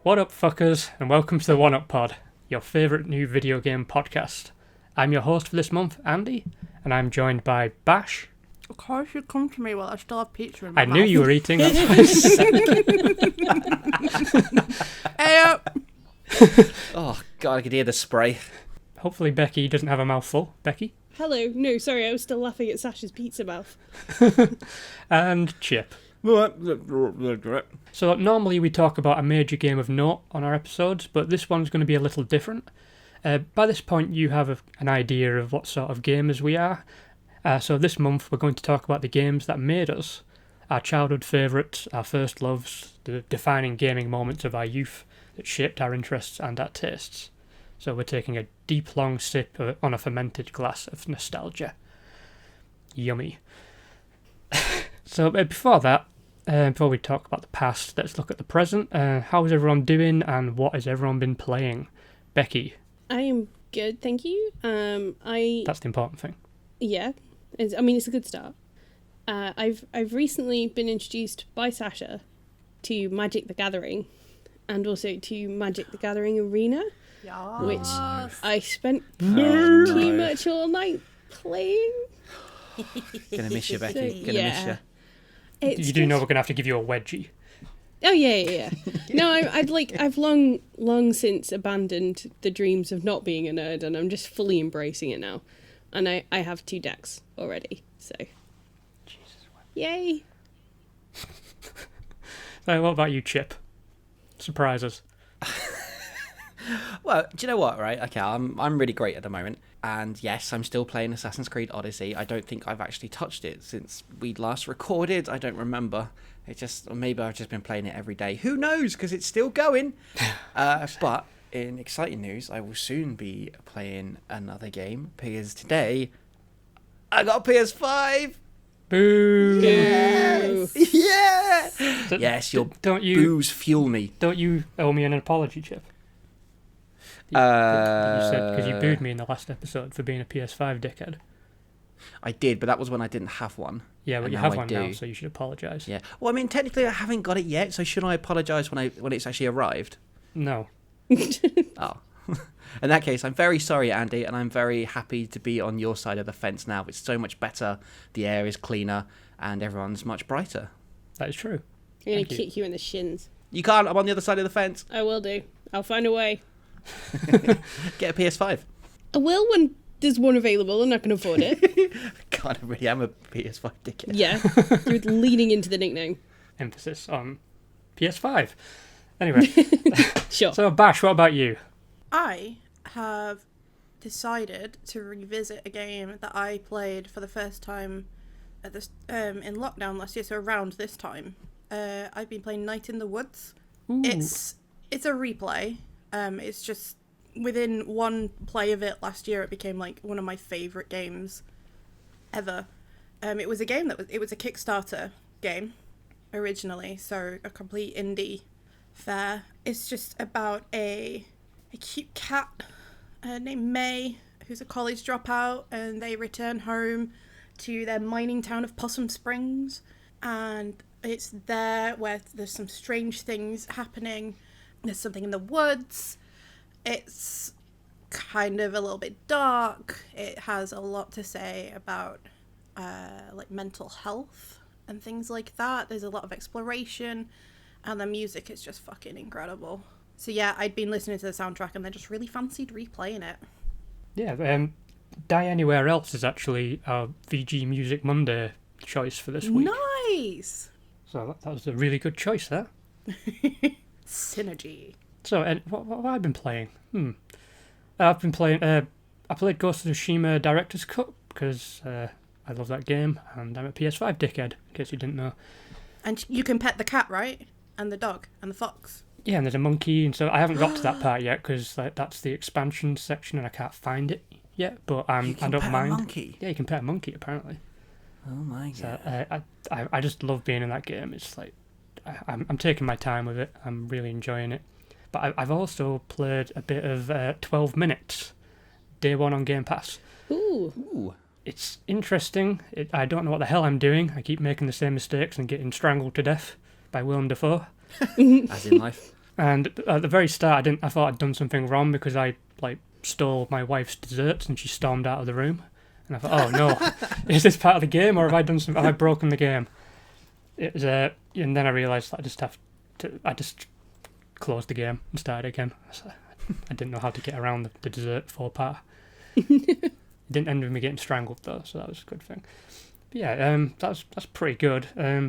What up, fuckers, and welcome to the One Up Pod, your favourite new video game podcast. I'm your host for this month, Andy, and I'm joined by Bash. Of course you come to me while I still have pizza in my I mouth. knew you were eating, that's why I said. Hey up! Oh, God, I could hear the spray. Hopefully Becky doesn't have a mouthful. Becky? Hello. No, sorry, I was still laughing at Sasha's pizza mouth. And Chip. So normally we talk about a major game of note on our episodes, but this one's going to be a little different. By this point you have an idea of what sort of gamers we are. So this month we're going to talk about the games that made us, our childhood favourites, our first loves, the defining gaming moments of our youth that shaped our interests and our tastes. So we're taking a deep long sip on a fermented glass of nostalgia. Yummy. So before that, before we talk about the past, let's look at the present. How is everyone doing and what has everyone been playing? Becky? I am good, thank you. That's the important thing. Yeah, it's a good start. I've recently been introduced by Sasha to Magic the Gathering, and also to Magic the Gathering Arena, which I spent pretty much all night playing. Gonna miss you, Becky. Gonna miss you. You do know we're going to have to give you a wedgie. Oh yeah. No, I've long since abandoned the dreams of not being a nerd, and I'm just fully embracing it now. And I have 2 decks already, so Jesus. Yay! So what about you, Chip? Surprise us. Well, do you know what, right? Okay, I'm really great at the moment. And yes, I'm still playing Assassin's Creed Odyssey. I don't think I've actually touched it since we last recorded. I don't remember. Or maybe I've just been playing it every day. Who knows? Because it's still going. But in exciting news, I will soon be playing another game. Because today, I got a PS5. Boo! Yes! Yeah! So, Yes, your don't boos fuel me. Don't you owe me an apology, Chip? You said because you booed me in the last episode for being a PS5 dickhead. I did, but that was when I didn't have one. Yeah, but you have one now, so you should apologise. Yeah. Well, I mean, technically, I haven't got it yet, so should I apologise when it's actually arrived? No. Oh. In that case, I'm very sorry, Andy, and I'm very happy to be on your side of the fence now. It's so much better, the air is cleaner, and everyone's much brighter. That is true. I'm going to kick you in the shins. You can't, I'm on the other side of the fence. I will do. I'll find a way. Get a PS5. I will when there's one available and I can afford it. God, I really am a PS5 dickhead. Yeah, you're leaning into the nickname. Emphasis on PS5. Anyway. Sure. So, Bash, what about you? I have decided to revisit a game that I played for the first time at this in lockdown last year, so around this time. I've been playing Night in the Woods. Ooh. It's a replay. It's just within one play of it last year, it became like one of my favourite games ever. It was a game it was a Kickstarter game originally, so a complete indie fare. It's just about a cute cat named May, who's a college dropout, and they return home to their mining town of Possum Springs, and it's there where there's some strange things happening. There's something in the woods. It's kind of a little bit dark. It has a lot to say about like mental health and things like that. There's a lot of exploration, and the music is just fucking incredible. So yeah, I'd been listening to the soundtrack and then just really fancied replaying it. Yeah, Die Anywhere Else is actually our VG Music Monday choice for this week. Nice! So that was a really good choice there. Synergy. So, what have I been playing? I've been playing... I played Ghost of Tsushima Director's Cut because I love that game and I'm a PS5 dickhead, in case you didn't know. And you can pet the cat, right? And the dog and the fox. Yeah, and there's a monkey, and so I haven't got to that part yet because that's the expansion section and I can't find it yet. But I don't mind. A monkey? Yeah, you can pet a monkey apparently. Oh my god! So, I just love being in that game. It's like I'm taking my time with it. I'm really enjoying it. But I've also played a bit of 12 Minutes, day one on Game Pass. Ooh. It's interesting. I don't know what the hell I'm doing. I keep making the same mistakes and getting strangled to death by Willem Dafoe. As in life. And at the very start, I thought I'd done something wrong because I stole my wife's desserts and she stormed out of the room. And I thought, oh no, is this part of the game or have I broken the game? It was and then I realised that I just closed the game and started again. So I didn't know how to get around the dessert faux pas. It didn't end with me getting strangled though, so that was a good thing. But yeah, that's pretty good.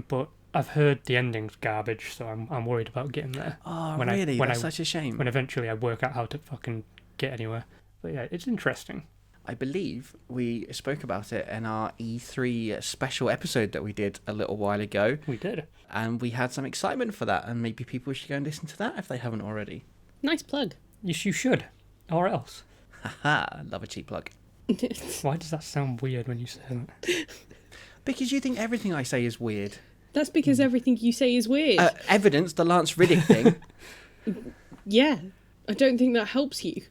But I've heard the ending's garbage, so I'm worried about getting there. Oh, really? That's such a shame. When eventually I work out how to fucking get anywhere. But yeah, it's interesting. I believe we spoke about it in our E3 special episode that we did a little while ago. We did. And we had some excitement for that, and maybe people should go and listen to that if they haven't already. Nice plug. Yes, you should. Or else. Haha, love a cheap plug. Why does that sound weird when you say that? Because you think everything I say is weird. That's because everything you say is weird. Evidence, the Lance Riddick thing. Yeah, I don't think that helps you.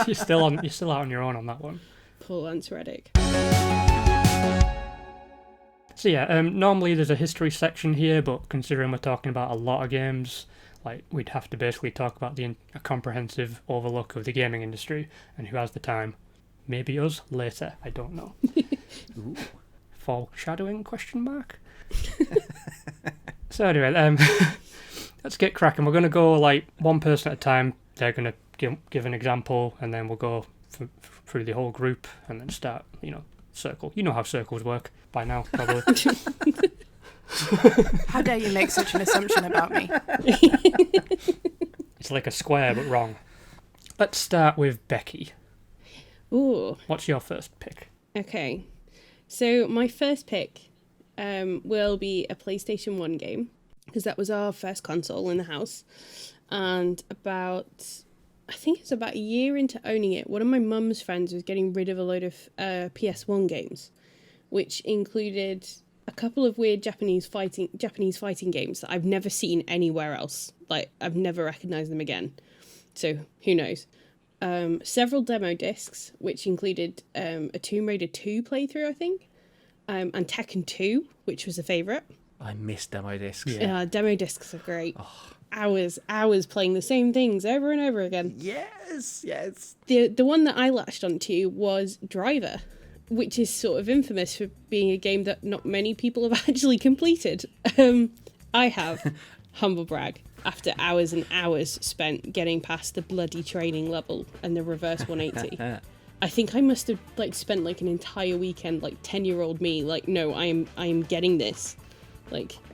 You're still out on your own on that one. Poor Lance Reddick. So yeah, normally there's a history section here, but considering we're talking about a lot of games, we'd have to basically talk about a comprehensive overlook of the gaming industry, and who has the time? Maybe us later. I don't know. Ooh. Foreshadowing? ? So anyway, let's get cracking. We're going to go one person at a time. They're going to give an example, and then we'll go through the whole group, and then start, circle. You know how circles work by now, probably. How dare you make such an assumption about me? It's like a square, but wrong. Let's start with Becky. Ooh. What's your first pick? Okay. So my first pick will be a PlayStation 1 game, because that was our first console in the house. And I think it's about a year into owning it, one of my mum's friends was getting rid of a load of PS1 games, which included a couple of weird Japanese fighting games that I've never seen anywhere else. I've never recognised them again. So who knows? Several demo discs, which included a Tomb Raider 2 playthrough, I think, and Tekken 2, which was a favourite. I miss demo discs. Yeah, demo discs are great. Oh. Hours playing the same things over and over again. Yes. The one that I latched onto was Driver, which is sort of infamous for being a game that not many people have actually completed. I have, humble brag, after hours and hours spent getting past the bloody training level and the reverse 180. I think I must have spent an entire weekend 10-year-old me no, I am getting this.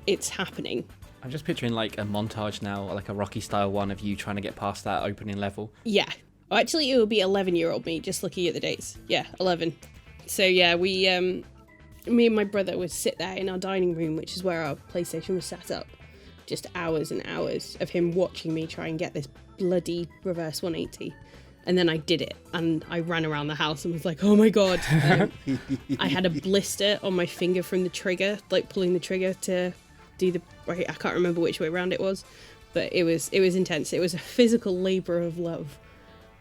It's happening. I'm just picturing a montage now, a Rocky style one of you trying to get past that opening level. Yeah. Well, actually, it would be 11-year-old me, just looking at the dates. Yeah, 11. So yeah, me and my brother would sit there in our dining room, which is where our PlayStation was set up. Just hours and hours of him watching me try and get this bloody reverse 180. And then I did it, and I ran around the house and was like, oh my god. I had a blister on my finger from the trigger, pulling the trigger to do I can't remember which way around it was, but it was intense. It was a physical labour of love,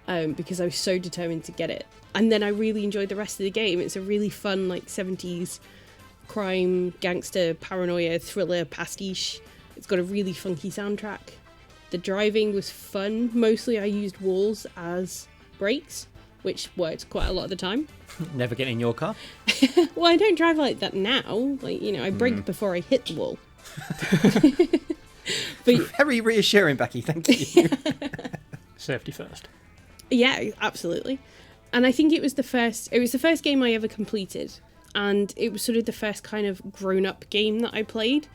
because I was so determined to get it. And then I really enjoyed the rest of the game. It's a really fun 70s crime, gangster, paranoia, thriller pastiche. It's got a really funky soundtrack. The driving was fun. Mostly I used walls as brakes, which worked quite a lot of the time. Never get in your car? Well, I don't drive like that now. I brake before I hit the wall. But very reassuring, Becky. Thank you. Safety first. Yeah, absolutely. And I think it was the first game I ever completed, and it was sort of the first kind of grown-up game that I played,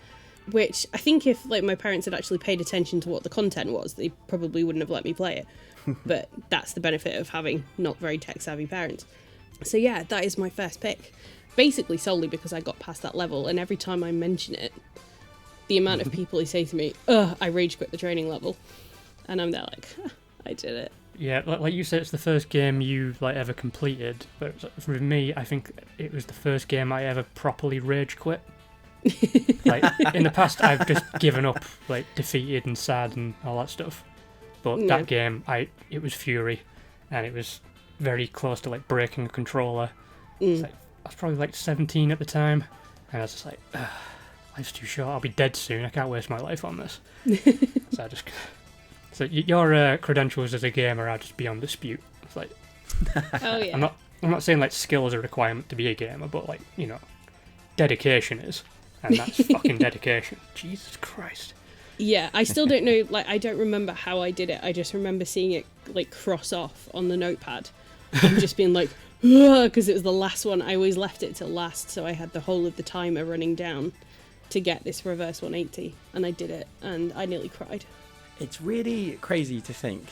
which I think if my parents had actually paid attention to what the content was, they probably wouldn't have let me play it. But that's the benefit of having not very tech-savvy parents. So yeah, that is my first pick. Basically solely because I got past that level, and every time I mention it, the amount of people who say to me, ugh, I rage quit the training level. And I'm there I did it. Yeah, like you said, it's the first game you ever completed. But for me, I think it was the first game I ever properly rage quit. In the past, I've just given up, defeated and sad and all that stuff. But that game, it was fury, and it was very close to breaking a controller. I was probably 17 at the time, and I was just life's too short. I'll be dead soon. I can't waste my life on this. So your credentials as a gamer are just beyond dispute. It's like, Oh yeah. I'm not saying like skill is a requirement to be a gamer, but like, you know, dedication is, and that's fucking dedication. Jesus Christ. Yeah, I still don't know, like, I don't remember how I did it. I just remember seeing it, like, cross off on the notepad. And just being like, because it was the last one. I always left it till last, so I had the whole of the timer running down to get this reverse 180. And I did it, and I nearly cried. It's really crazy to think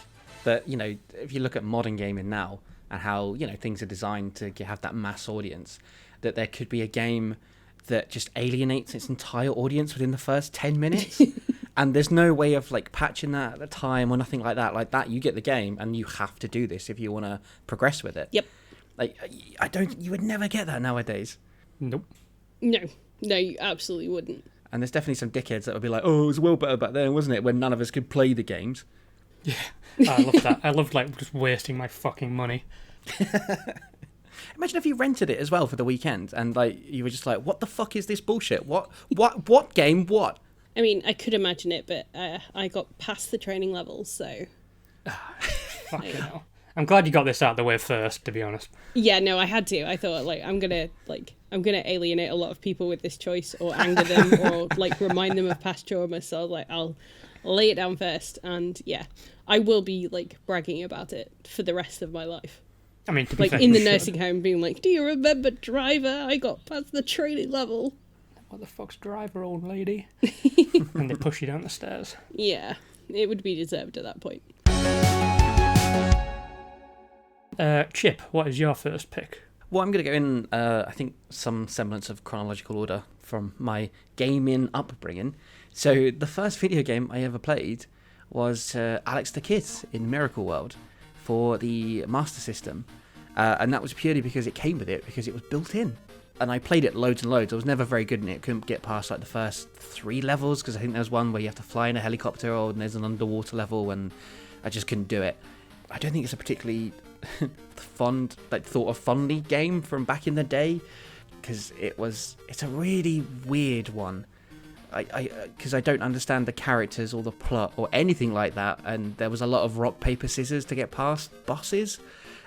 that, you know, if you look at modern gaming now and how, you know, things are designed to have that mass audience, that there could be a game that just alienates its entire audience within the first 10 minutes. And there's no way of like patching that at the time or nothing like that. Like that, you get the game and you have to do this if you want to progress with it. Yep. Like, you would never get that nowadays. Nope. No, you absolutely wouldn't. And there's definitely some dickheads that would be like, oh, it was well better back then, wasn't it? When none of us could play the games. Yeah. I love that. I loved like just wasting my fucking money. Imagine if you rented it as well for the weekend and like you were just like, what the fuck is this bullshit? What game? What? I mean, I could imagine it, but I got past the training levels, so... Fucking hell. I'm glad you got this out of the way first, to be honest. Yeah, no, I had to. I thought, like, I'm gonna alienate a lot of people with this choice, or anger them, or like remind them of past trauma. So like, I'll lay it down first, and yeah, I will be like bragging about it for the rest of my life. I mean, to be Like fair, in the you should. nursing home, being like, "Do you remember Driver? I got past the training level." What the fuck's driver, old lady? And they push you down the stairs. Yeah, it would be deserved at that point. Chip, what is your first pick? Well, I'm going to go in, I think, some semblance of chronological order from my gaming upbringing. So the first video game I ever played was Alex the Kid in Miracle World for the Master System. And that was purely because it came with it, because it was built in. And I played it loads and loads. I was never very good in it. Couldn't get past like the first 3 levels, because I think there's one where you have to fly in a helicopter, or there's an underwater level, and I just couldn't do it. I don't think it's a particularly thought of fondly game from back in the day, because it's a really weird one. Because I don't understand the characters or the plot or anything like that, and there was a lot of rock paper scissors to get past bosses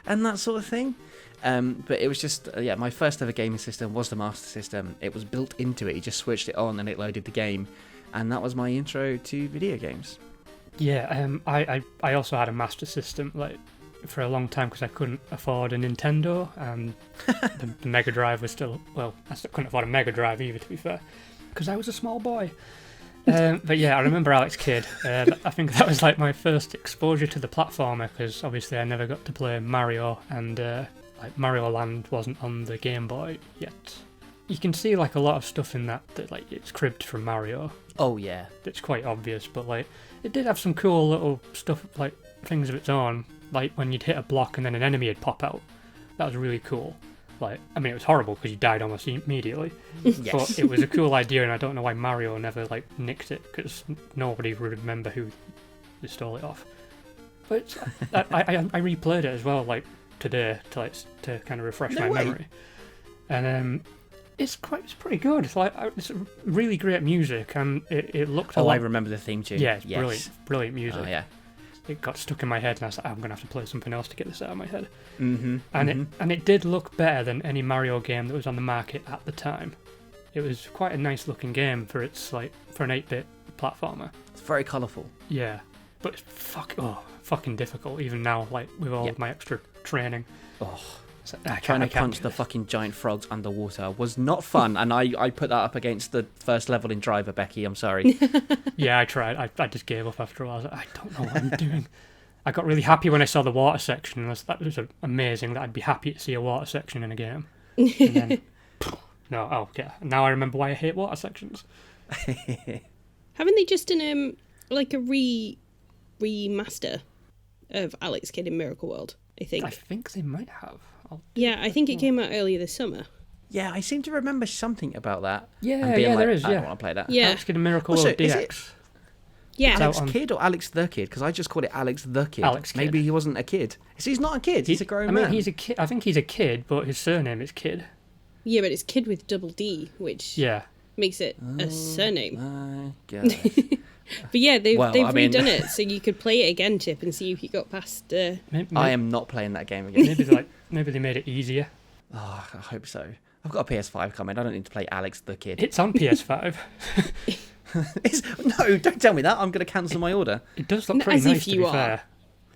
and that sort of thing. But it was just my first ever gaming system was the Master System. It was built into it. You just switched it on and it loaded the game, and that was my intro to video games. Yeah, I also had a Master System like for a long time because I couldn't afford a Nintendo, and the Mega Drive was still, well, I still couldn't afford a Mega Drive either, to be fair, because I was a small boy. But yeah, I remember Alex Kidd. I think that was like my first exposure to the platformer, because obviously I never got to play Mario, and like Mario Land wasn't on the Game Boy yet. You can see like a lot of stuff in that like it's cribbed from Mario. Oh yeah, It's quite obvious, but like it did have some cool little stuff, like things of its own. Like when you'd hit a block and then an enemy would pop out. That was really cool. Like, I mean, it was horrible because you died almost immediately. yes. But it was a cool idea, and I don't know why Mario never like nicked it, because nobody would remember who they stole it off. But I replayed it as well, like today, to kind of refresh my memory. And it's pretty good. It's like it's really great music, and it looked. I remember the theme tune. Yeah, it's yes. brilliant music. Oh yeah. It got stuck in my head, and I was like, I'm gonna have to play something else to get this out of my head. Mm-hmm. And it did look better than any Mario game that was on the market at the time. It was quite a nice looking game for its for an 8-bit platformer. It's very colourful. Yeah, but it's fucking difficult even now. Like with all of my extra training. Oh, It's like, trying to punch do the this. fucking giant frogs underwater was not fun, and I put that up against the first level in Driver, Becky. I'm sorry. Yeah, I tried. I just gave up after a while. I was like, I don't know what I'm doing. I got really happy when I saw the water section, and that was amazing that I'd be happy to see a water section in a game. And then, okay. Now I remember why I hate water sections. Haven't they just done like a remaster of Alex Kidd in Miracle World? I think they might have. Yeah, I think it came out earlier this summer. Yeah, I seem to remember something about that. Yeah, and being there is. I Yeah, don't want to play that. Yeah. Alex Kidd and Miracle Also, World is DX. Yeah. Alex on- Kidd or Alex the Kid? Because I just called it Alex the Kid. Alex Kidd. Maybe he wasn't a kid. So he's not a kid. He's a grown man. he's a kid. I think he's a kid, but his surname is Kidd. Yeah, but it's Kid with double D, which... Yeah. makes it a surname. My gosh. But yeah, they've mean- redone it, so you could play it again, Chip, and see if you got past. I am not playing that game again. Maybe they made it easier. Oh, I hope so. I've got a PS5 coming. I don't need to play Alex the Kid. It's on PS5. No, don't tell me that. I'm going to cancel my order. It does look pretty As nice, if to you be are. fair.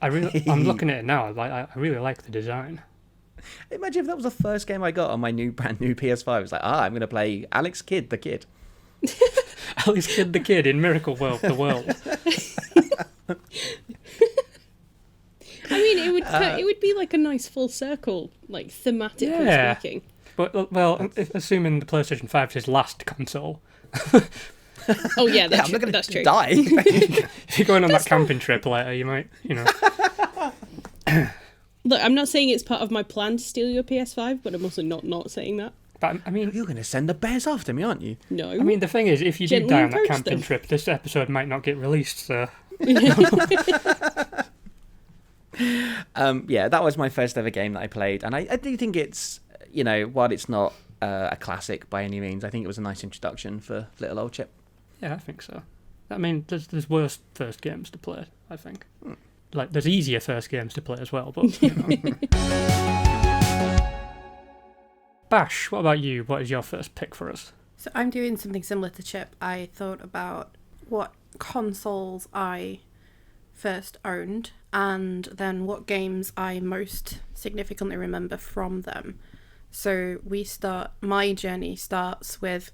I'm looking at it now. I really like the design. Imagine if that was the first game I got on my brand new PS5. It's like, I'm going to play Alex Kidd the Kid. Alex Kidd the Kid in Miracle World, the world. I mean, it would be like a nice full circle, like thematically speaking. But assuming the PlayStation 5 is his last console. Oh yeah, that's, I'm not going that's to true. die. If you're going on that camping trip later, you might, Look, I'm not saying it's part of my plan to steal your PS5, but I'm also not saying that. But I mean, You're going to send the bears after me, aren't you? No. I mean, the thing is, if you do Gently die on that approach camping them. trip, this episode might not get released. So Yeah, that was my first ever game that I played, and I do think it's, while it's not a classic by any means, I think it was a nice introduction for little old Chip. yeah, I think so. I mean, there's worse first games to play. I think. Like, there's easier first games to play as well, but. Bash, what about you? What is your first pick for us? So I'm doing something similar to Chip. I thought about what consoles I first owned and then what games I most significantly remember from them. So my journey starts with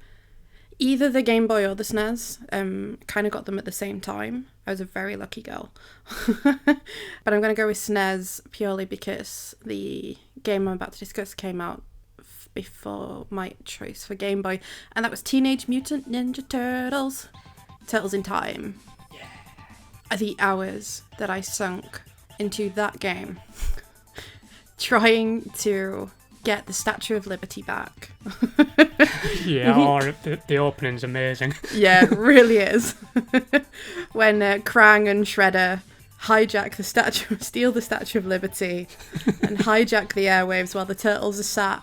either the Game Boy or the SNES. Kind of got them at the same time. I was a very lucky girl. But I'm going to go with SNES purely because the game I'm about to discuss came out before my choice for Game Boy, and that was Teenage Mutant Ninja Turtles. Turtles in Time. Yeah. The hours that I sunk into that game trying to get the Statue of Liberty back. Yeah, or the opening's amazing. Yeah, it really is. When Krang and Shredder hijack the statue, steal the Statue of Liberty, and hijack the airwaves while the turtles are sat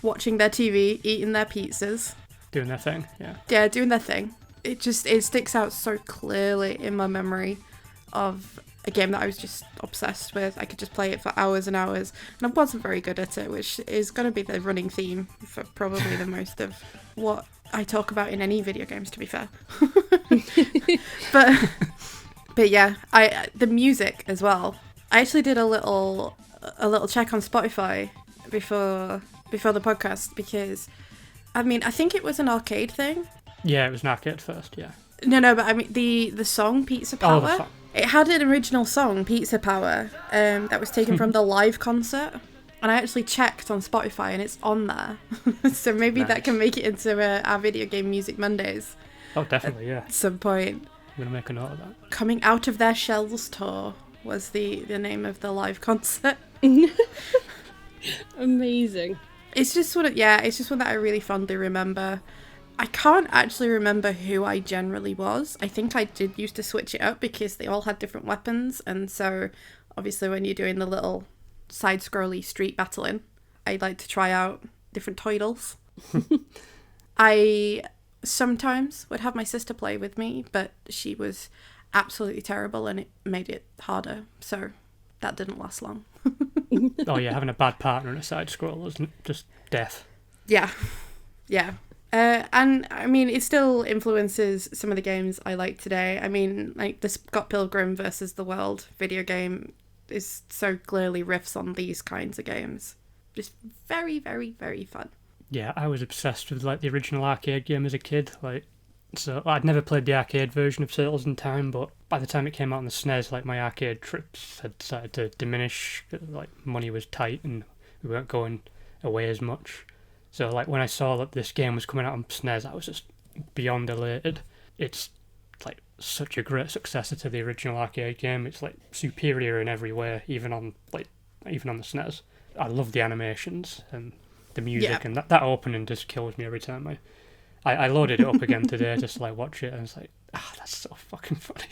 watching their TV, eating their pizzas. Doing their thing, yeah. Yeah, doing their thing. It sticks out so clearly in my memory of a game that I was just obsessed with. I could just play it for hours and hours, and I wasn't very good at it, which is going to be the running theme for probably the most of what I talk about in any video games, to be fair. But yeah, the music as well. I actually did a little check on Spotify before the podcast, because I mean, I think it was an arcade thing. Yeah, it was an arcade first, yeah. No, but I mean the song Pizza Power. the song. It had an original song, Pizza Power, that was taken from the live concert. And I actually checked on Spotify and it's on there. So maybe Nice. that can make it into our Video Game Music Mondays Oh, definitely, yeah. at some point. I'm going to make a note of that. Coming Out of Their Shells Tour was the name of the live concert. Amazing. It's just one that I really fondly remember. I can't actually remember who I generally was. I think I did used to switch it up because they all had different weapons, and so obviously when you're doing the little side-scrolly street battling, I like to try out different titles. I sometimes would have my sister play with me, but she was absolutely terrible and it made it harder, so that didn't last long. Oh yeah, having a bad partner in a side scroll is just death. Yeah. And I mean, it still influences some of the games I like today. I mean, like the Scott Pilgrim versus the World video game is so clearly riffs on these kinds of games. Just very, very, very fun. Yeah, I was obsessed with like the original arcade game as a kid. So I'd never played the arcade version of Turtles in Time, but by the time it came out on the SNES, like my arcade trips had started to diminish. Like money was tight and we weren't going away as much. So like when I saw that this game was coming out on SNES, I was just beyond elated. It's like such a great successor to the original arcade game. It's like superior in every way, even on the SNES. I love the animations and the music, and that opening just kills me every time I loaded it up again today just to like watch it, and it's like, that's so fucking funny.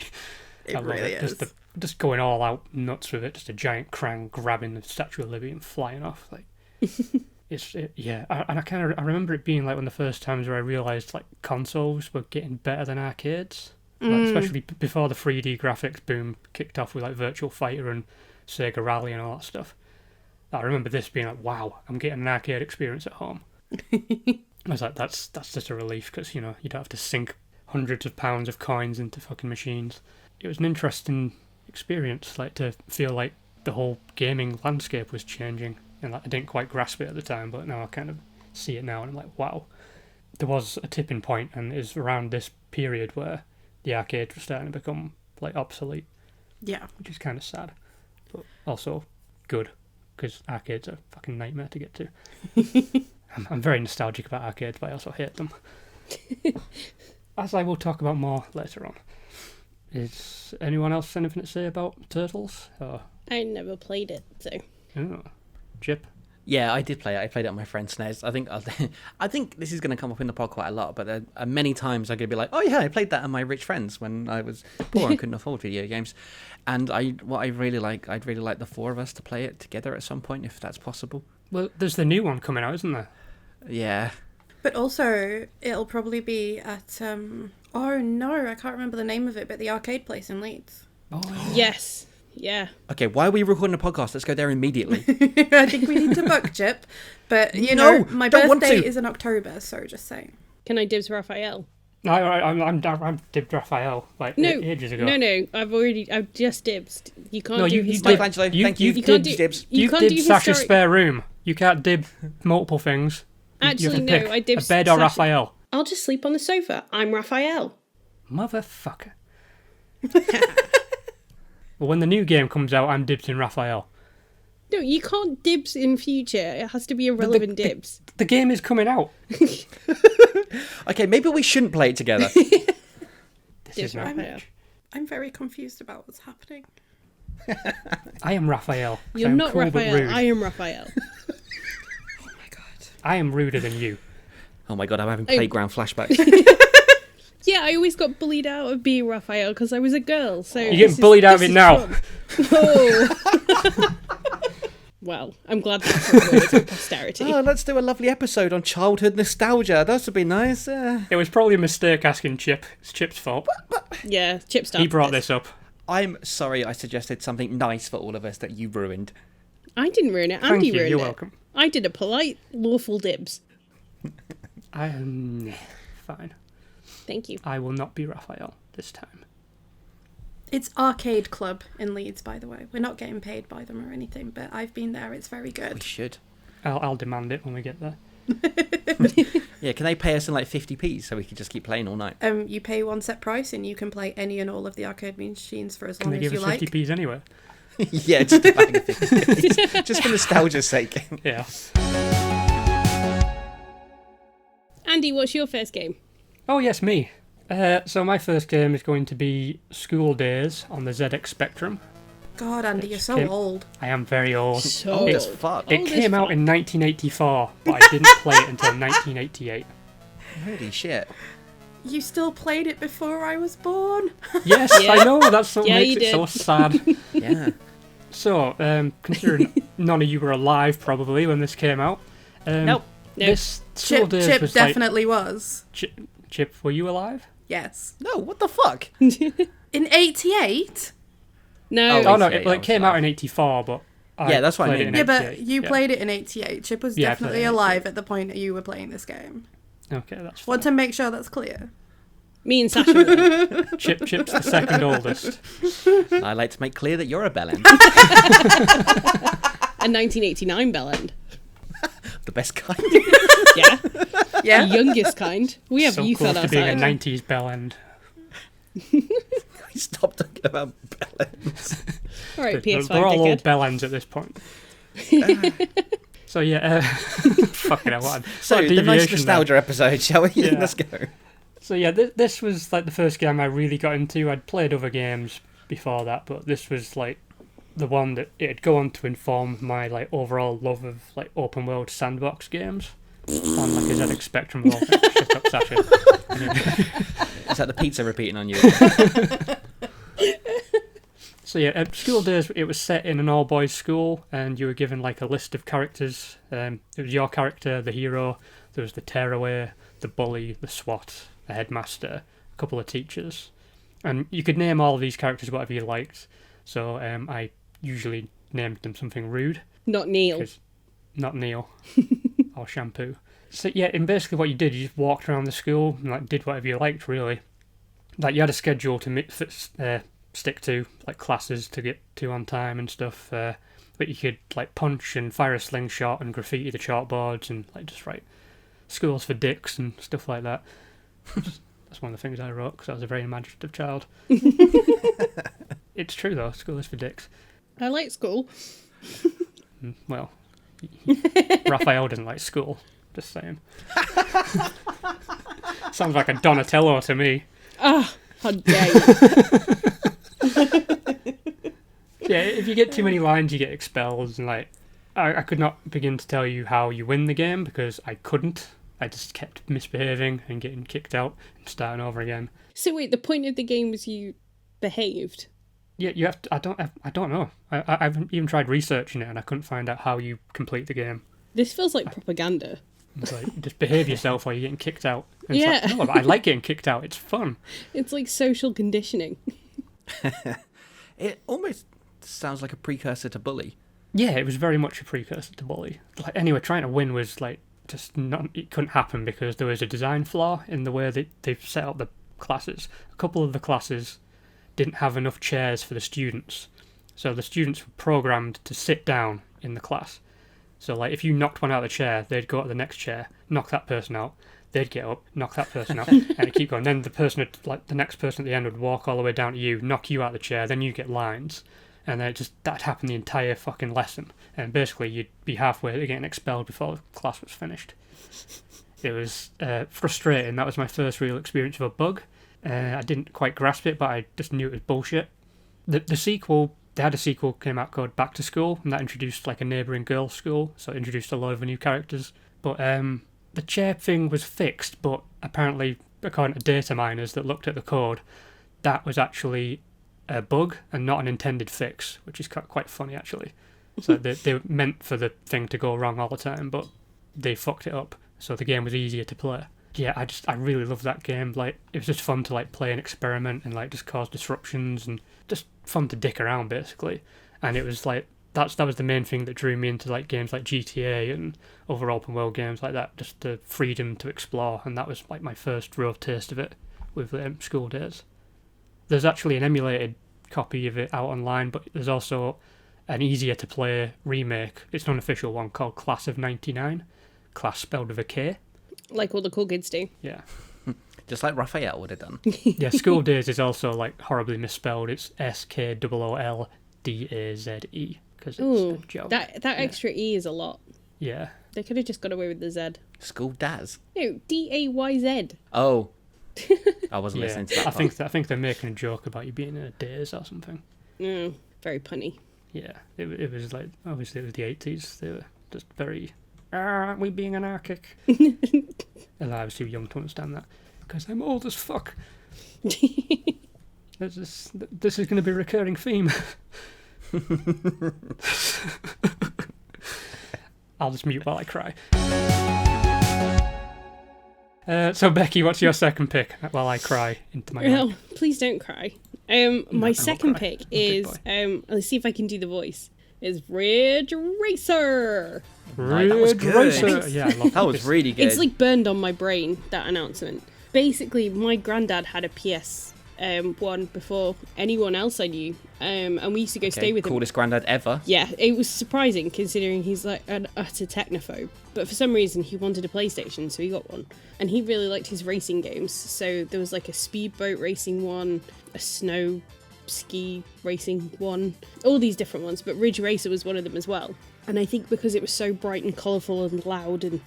It I love really it. is. Just going all out nuts with it, just a giant Krang grabbing the Statue of Liberty and flying off. Like, I remember it being like one of the first times where I realised like consoles were getting better than arcades, like, especially before the 3D graphics boom kicked off with like Virtual Fighter and Sega Rally and all that stuff. I remember this being like, wow, I'm getting an arcade experience at home. I was like, that's just a relief because, you know, you don't have to sink hundreds of pounds of coins into fucking machines. It was an interesting experience, like to feel like the whole gaming landscape was changing. And like, I didn't quite grasp it at the time, but now I kind of see it now and I'm like, wow. There was a tipping point, and it was around this period where the arcades were starting to become like obsolete. Yeah. Which is kind of sad, but also good, because arcades are a fucking nightmare to get to. I'm very nostalgic about arcades, but I also hate them. As I will talk about more later on. Is anyone else anything to say about Turtles? Or... I never played it, so... Oh. Chip? Yeah, I did play it. I played it on my friend's SNES. I think this is going to come up in the pod quite a lot, but there are many times I'm going to be like, oh yeah, I played that on my rich friends when I was poor and couldn't afford video games. And I'd really like the four of us to play it together at some point, if that's possible. Well, there's the new one coming out, isn't there? Yeah. But also, it'll probably be at, oh no, I can't remember the name of it, but the arcade place in Leeds. Oh. Yes. Yeah. Okay, why are we recording a podcast? Let's go there immediately. I think we need to book, Chip. But, you know, my birthday is in October, so just saying. Can I dibs Raphael? No, I'm dibbed Raphael, like, ages ago. No, I've just dibs. You can't do his... Michelangelo, thank you. You can't do dibs. You can't dib do Sasha's historic... spare room. You can't dib multiple things. Actually, you no, have to pick I dibs a bed or Sasha. Raphael. I'll just sleep on the sofa. I'm Raphael. Motherfucker. Well, when the new game comes out, I'm dibs in Raphael. No, you can't dibs in future. It has to be irrelevant dibs. The game is coming out. Okay, maybe we shouldn't play it together. This is not Raphael. I'm very confused about what's happening. I am Raphael. You're I am not cool but Raphael. rude. I am Raphael. Oh my god. I am ruder than you. Oh my god, I'm having playground flashbacks. Yeah, I always got bullied out of being Raphael because I was a girl. So You're getting bullied out of it now. Oh. Well, I'm glad that's recorded for posterity. Oh, let's do a lovely episode on childhood nostalgia. That would be nice. It was probably a mistake asking Chip. It's Chip's fault. Yeah, Chip started He brought this up. I'm sorry I suggested something nice for all of us that you ruined. I didn't ruin it. Thank Andy you, ruined you're it. welcome. I did a polite, lawful dibs. I am... Fine. Thank you. I will not be Raphael this time. It's Arcade Club in Leeds, by the way. We're not getting paid by them or anything, but I've been there. It's very We good. should. I'll demand it when we get there. Yeah, can they pay us in like 50p so we can just keep playing all night? You pay one set price and you can play any and all of the arcade machines for as Can long they as give you us like. 50p's anyway? Yeah, just a bag of 50p. Just for nostalgia's sake. Yeah. Andy, what's your first game? Oh, yes, me. So my first game is going to be School Days on the ZX Spectrum. God, Andy, you're so old. I am very old. So Old It- as fuck. It Old as came out fuck. in 1984, but I didn't play it until 1988. Holy shit. You still played it before I was born? Yes, Yeah. I know, that's what Yeah, makes you it so did. sad. Yeah. So, considering none of you were alive probably when this came out. Nope. This School Days Chip was definitely was. like... Chip, were you alive? Yes. No, what the fuck? In 88? No. Oh, no, 88, it came I was out in 84, but I Yeah, that's what I played it mean. in Yeah, but 88. you Yeah. played it in 88. Chip was Yeah, I played definitely it in alive at the point that you were playing this game. Okay, that's fine. Want to make sure that's clear. Me and Sasha were. Chip's the second oldest. I like to make clear that you're a bellend. A 1989 bellend. The best kind. Yeah. Yeah. The youngest kind. We have So youth close on to our being a side. 90s bell end. Stop talking about bellends. All right, They're PS5 all old dickhead. bell ends at this point. So yeah, fucking hell, what a So, the nice deviation there. nostalgia episode, shall we? Yeah. Let's go. So yeah, this was like the first game I really got into. I'd played other games before that, but this was like the one that it'd go on to inform my like overall love of like open world sandbox games on like a ZX Spectrum. Well, shut up, Sasha. Is that the pizza repeating on you? So yeah, at school days, it was set in an all-boys school, and you were given like a list of characters. It was your character, the hero. There was the tearaway, the bully, the SWAT, the headmaster, a couple of teachers, and you could name all of these characters whatever you liked. So I usually named them something rude. Not Neil. Not Neil or Shampoo. So yeah, and basically what you did, you just walked around the school and like did whatever you liked, really. Like you had a schedule to stick to, like classes to get to on time and stuff. But you could like punch and fire a slingshot and graffiti the chalkboards and like just write schools for dicks and stuff like that. That's one of the things I wrote because I was a very imaginative child. It's true though, school is for dicks. I like school. Well, Raphael didn't like school. Just saying. Sounds like a Donatello to me. Ah, how dare you. Yeah, if you get too many lines, you get expelled. And like, I could not begin to tell you how you win the game because I couldn't. I just kept misbehaving and getting kicked out and starting over again. So wait, the point of the game was you behaved? Yeah, you have to. I don't know. I haven't even tried researching it, and I couldn't find out how you complete the game. This feels like propaganda. It's like, just behave yourself while you're getting kicked out. And Yeah. It's like, no, but I like getting kicked out. It's fun. It's like social conditioning. It almost sounds like a precursor to Bully. Yeah, it was very much a precursor to Bully. Like anyway, trying to win was like just not. It couldn't happen because there was a design flaw in the way that they've set up the classes. A couple of the classes didn't have enough chairs for the students, so the students were programmed to sit down in the class. So like if you knocked one out of the chair, they'd go to the next chair, knock that person out, they'd get up, knock that person out, and it'd keep going. Then the person would, like the next person at the end would walk all the way down to you, knock you out of the chair, then you get lines. And then that'd happen the entire fucking lesson. And basically you'd be halfway to getting expelled before the class was finished. It was frustrating. That was my first real experience of a bug. I didn't quite grasp it, but I just knew it was bullshit. The sequel, they had a sequel came out called Back to School, and that introduced like a neighbouring girls' school, so it introduced a lot of new characters. But the chair thing was fixed, but apparently, according to data miners that looked at the code, that was actually a bug and not an intended fix, which is quite funny actually. So they meant for the thing to go wrong all the time, but they fucked it up, so the game was easier to play. Yeah, I really loved that game. Like, it was just fun to like play and experiment and like just cause disruptions and just fun to dick around basically. And it was like that was the main thing that drew me into like games like GTA and other open world games like that. Just the freedom to explore, and that was like my first real taste of it with school days. There's actually an emulated copy of it out online, but there's also an easier to play remake. It's an unofficial one called Class of 99. Class spelled with a K. Like all the cool kids do. Yeah. Just like Raphael would have done. Yeah, School Days is also like horribly misspelled. It's SKOOLDAZE because it's a joke. That extra E is a lot. Yeah. They could have just got away with the Z. School Daz. No, DAYZ. Oh. I wasn't listening to that. I think they're making a joke about you being in a daze or something. Very punny. Yeah, it was like, obviously it was the 80s. They were just very, aren't we being anarchic? And I was too young to understand that, because I'm old as fuck. This is going to be a recurring theme. I'll just mute while I cry. So Becky, what's your second pick while I cry into my mic? Please don't cry. My second pick is, let's see if I can do the voice, is Ridge Racer. That was good. Racer. Yeah, I love That was really good. It's like burned on my brain, that announcement. Basically, my granddad had a PS1 before anyone else I knew, and we used to go stay with him. Coolest granddad ever. Yeah, it was surprising considering he's like an utter technophobe. But for some reason, he wanted a PlayStation, so he got one. And he really liked his racing games. So there was like a speedboat racing one, a snow ski racing one, all these different ones. But Ridge Racer was one of them as well. And I think because it was so bright and colourful and loud and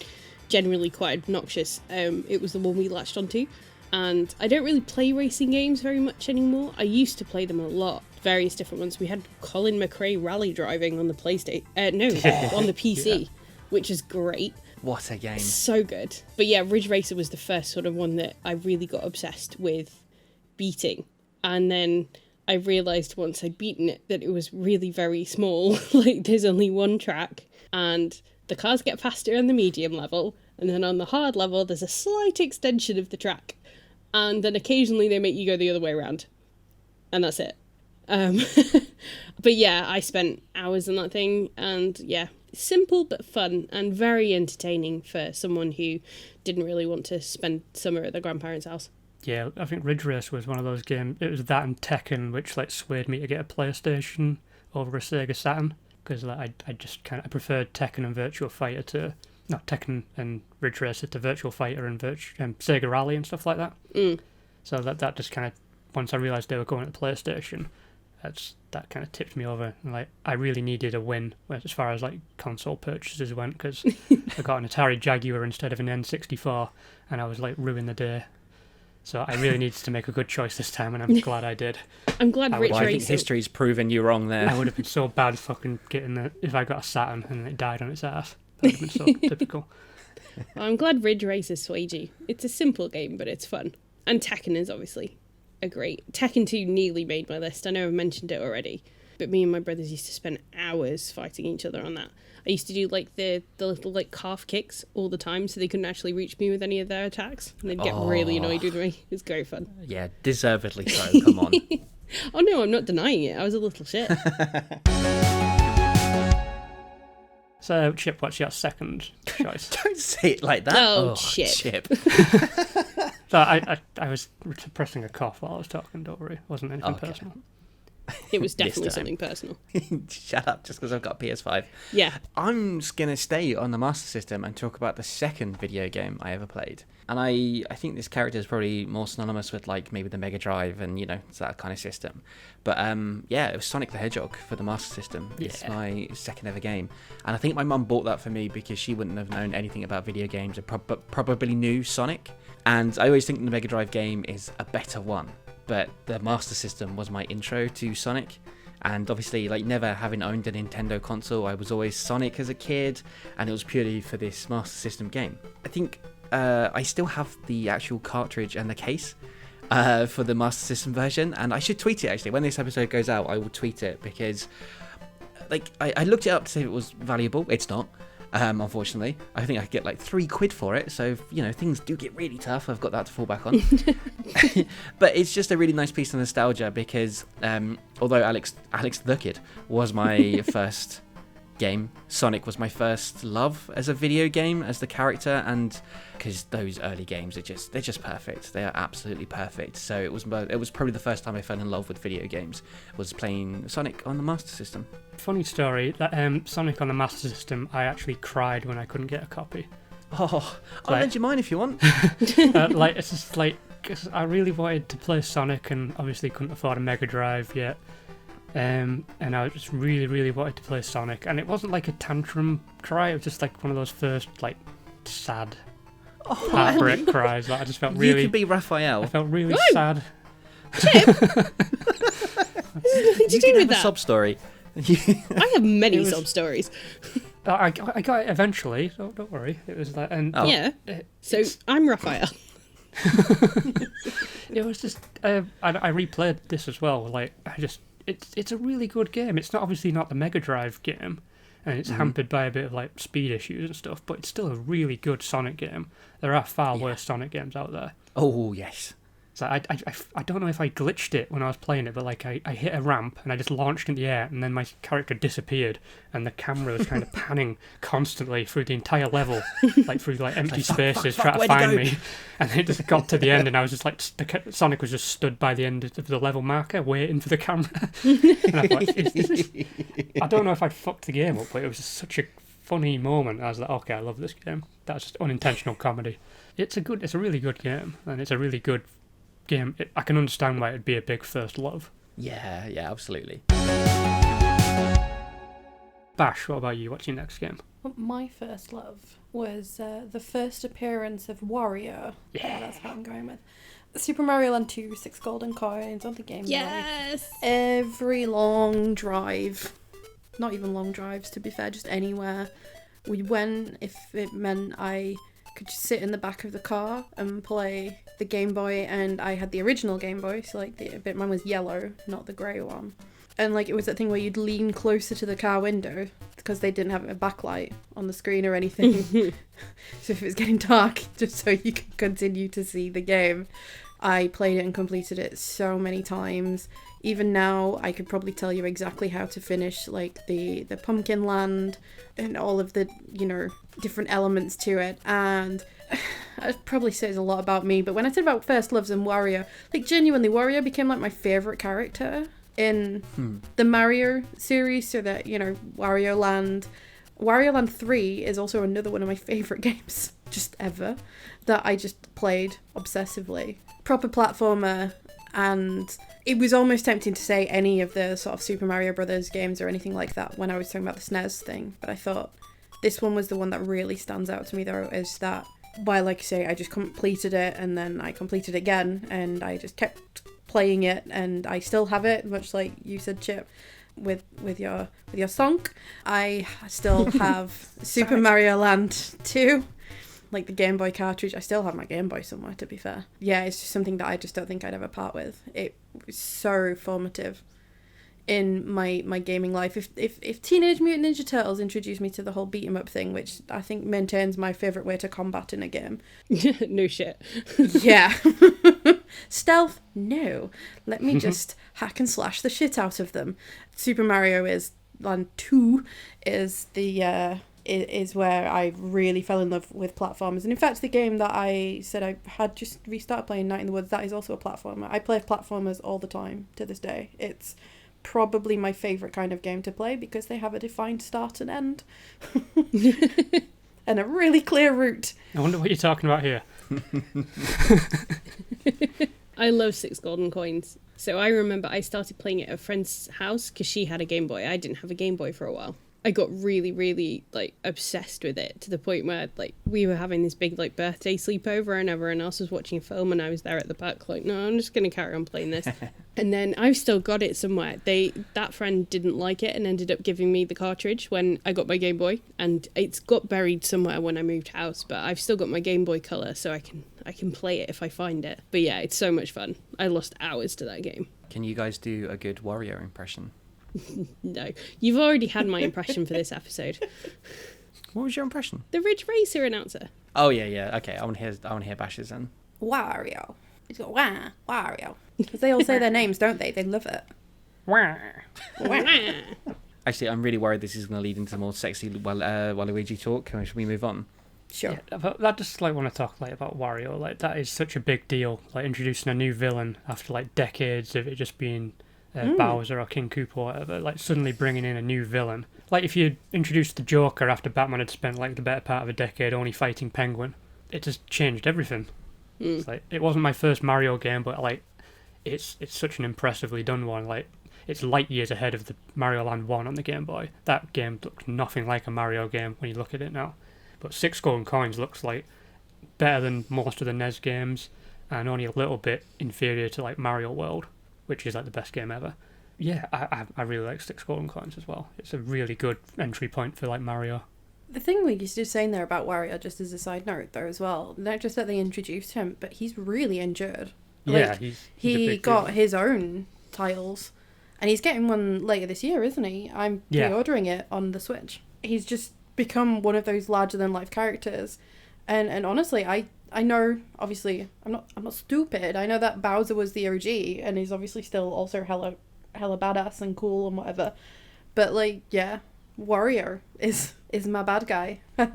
generally quite obnoxious, it was the one we latched onto. And I don't really play racing games very much anymore. I used to play them a lot, various different ones. We had Colin McRae rally driving on the PlayStation, on the PC, which is great. What a game. So good. But yeah, Ridge Racer was the first sort of one that I really got obsessed with beating. And then I realised once I'd beaten it that it was really very small. Like, there's only one track, and the cars get faster on the medium level, and then on the hard level, there's a slight extension of the track. And then occasionally they make you go the other way around. And that's it. But yeah, I spent hours on that thing, and yeah, simple but fun, and very entertaining for someone who didn't really want to spend summer at their grandparents' house. Yeah, I think Ridge Race was one of those games. It was that and Tekken which like swayed me to get a PlayStation over a Sega Saturn, because like I preferred Tekken and Virtua Fighter to not Tekken and Ridge Racer to Virtua Fighter and Sega Rally and stuff like that. So that just kind of, once I realised they were going to PlayStation, that kind of tipped me over. And, like, I really needed a win as far as like console purchases went, because I got an Atari Jaguar instead of an N64, and I was like ruining the day. So I really needed to make a good choice this time, and I'm glad I did. I'm glad Ridge I think Racer... history's proven you wrong there. I would have been so bad fucking if I got a Saturn and it died on its ass. That would have been so typical. Well, I'm glad Ridge Racer swayed you. It's a simple game, but it's fun. And Tekken is obviously a great... Tekken 2 nearly made my list. I know I've mentioned it already, but me and my brothers used to spend hours fighting each other on that. I used to do like the little like calf kicks all the time, so they couldn't actually reach me with any of their attacks, and they'd get really annoyed with me. It was very fun. Yeah, deservedly so. Come on. Oh no, I'm not denying it. I was a little shit. So, Chip, what's your second choice? Don't say it like that. Oh, Chip. So I was suppressing a cough while I was talking, don't worry. It wasn't anything personal. It was definitely something personal. Shut up, just because I've got a PS5. Yeah. I'm just going to stay on the Master System and talk about the second video game I ever played. And I think this character is probably more synonymous with like maybe the Mega Drive and, you know, it's that kind of system. But yeah, it was Sonic the Hedgehog for the Master System. Yeah. It's my second ever game. And I think my mum bought that for me because she wouldn't have known anything about video games and probably knew Sonic. And I always think the Mega Drive game is a better one. But the Master System was my intro to Sonic. And obviously, like, never having owned a Nintendo console, I was always Sonic as a kid, and it was purely for this Master System game. I think I still have the actual cartridge and the case for the Master System version, and I should tweet it, actually. When this episode goes out, I will tweet it, because like I looked it up to see if it was valuable. It's not. Unfortunately, I think I could get like £3 for it. So, you know, things do get really tough. I've got that to fall back on. But it's just a really nice piece of nostalgia because although Alex the Kid was my first game, Sonic was my first love as a video game, as the character, and because those early games they're just perfect. They are absolutely perfect. So it was probably the first time I fell in love with video games, was playing Sonic on the Master System. Funny story, that Sonic on the Master System, I actually cried when I couldn't get a copy. Oh, I'll lend you mine if you want. Like, it's just like, cause I really wanted to play Sonic and obviously couldn't afford a Mega Drive yet. And I just really, really wanted to play Sonic. And it wasn't like a tantrum cry, it was just like one of those first, like, sad heartbreak cries. Like, I just felt really... You could be Raphael. I felt really sad. Chip! What did you do with that? A sob story. I have many sob stories. I got it eventually, so don't worry. It was like... And yeah, so I'm Raphael. It was just... I replayed this as well. Like, It's a really good game. It's obviously not the Mega Drive game, and it's hampered by a bit of like speed issues and stuff, but it's still a really good Sonic game. There are far worse Sonic games out there. Oh, yes. So I don't know if I glitched it when I was playing it, but like I hit a ramp and I just launched in the air, and then my character disappeared, and the camera was kind of panning constantly through the entire level, like through like empty spaces, trying to find me. And it just got to the end, and I was just like, Sonic was just stood by the end of the level marker, waiting for the camera. And I thought, is this... I don't know if I'd fucked the game up, but it was just such a funny moment. I was like, okay, I love this game. That was just unintentional comedy. It's a really good game, and it's a really good game. I can understand why it'd be a big first love. Yeah, absolutely. Bash, what about you? What's your next game? My first love was the first appearance of Wario. Yeah, that's what I'm going with. Super Mario Land 2, 6 golden coins on the Game Boy. Yes! Every long drive, not even long drives to be fair, just anywhere we went, if it meant I could just sit in the back of the car and play the Game Boy, and I had the original Game Boy, so like mine was yellow, not the grey one. And like it was that thing where you'd lean closer to the car window because they didn't have a backlight on the screen or anything. So if it was getting dark, just so you could continue to see the game. I played it and completed it so many times. Even now, I could probably tell you exactly how to finish like the Pumpkin Land and all of the, you know, different elements to it. And it probably says a lot about me, but when I said about First Loves and Wario, like genuinely, Wario became like my favourite character in the Mario series, so that, you know, Wario Land 3 is also another one of my favourite games just ever that I just played obsessively. Proper platformer, and it was almost tempting to say any of the sort of Super Mario Brothers games or anything like that when I was talking about the SNES thing, but I thought this one was the one that really stands out to me though, is that while, like I say, I just completed it and then I completed it again and I just kept playing it, and I still have it, much like you said, Chip, with your song. I still have Super Mario Land 2, like the Game Boy cartridge. I still have my Game Boy somewhere, to be fair. Yeah, it's just something that I just don't think I'd ever part with. It was so formative in my gaming life. If Teenage Mutant Ninja Turtles introduced me to the whole beat 'em up thing, which I think maintains my favourite way to combat in a game. No shit. Yeah. Stealth? No. Let me just hack and slash the shit out of them. Super Mario Land 2 is the is where I really fell in love with platformers. And in fact, the game that I said I had just restarted playing, Night in the Woods, that is also a platformer. I play platformers all the time to this day. It's probably my favourite kind of game to play because they have a defined start and end. And a really clear route. I wonder what you're talking about here. I love 6 golden coins. So I remember I started playing it at a friend's house because she had a Game Boy. I didn't have a Game Boy for a while. I got really, really, like, obsessed with it to the point where, like, we were having this big, like, birthday sleepover and everyone else was watching a film and I was there at the back, like, no, I'm just going to carry on playing this. And then I've still got it somewhere. That friend didn't like it and ended up giving me the cartridge when I got my Game Boy, and it's got buried somewhere when I moved house, but I've still got my Game Boy Color, so I can play it if I find it. But yeah, it's so much fun. I lost hours to that game. Can you guys do a good Wario impression? No, you've already had my impression for this episode. What was your impression? The Ridge Racer announcer. Oh yeah. Okay, I want to hear Bash's then. Wario. It's got Wario. Because they all say their names, don't they? They love it. Actually, I'm really worried this is going to lead into more sexy Waluigi talk. Should we move on? Sure. Yeah, but I just like want to talk like about Wario. Like that is such a big deal. Like introducing a new villain after like decades of it just being Bowser or King Koopa or whatever. Like suddenly bringing in a new villain. Like if you introduced the Joker after Batman had spent like the better part of a decade only fighting Penguin, it just changed everything. It's like it wasn't my first Mario game, but like it's such an impressively done one. Like it's light years ahead of the Mario Land 1 on the Game Boy. That game looks nothing like a Mario game when you look at it now. But 6 golden coins looks like better than most of the NES games and only a little bit inferior to like Mario World, which is like the best game ever. Yeah, I really like 6 golden coins as well. It's a really good entry point for like Mario. The thing we used to saying there about Wario, just as a side note though as well, not just that they introduced him, but he's really endured. Yeah, like, he's he got his own titles, and he's getting one later this year, isn't he? I'm pre-ordering it on the Switch. He's just become one of those larger than life characters, and honestly, I know, obviously, I'm not stupid. I know that Bowser was the OG, and he's obviously still also hella badass and cool and whatever. But like, yeah, Wario is my bad guy. I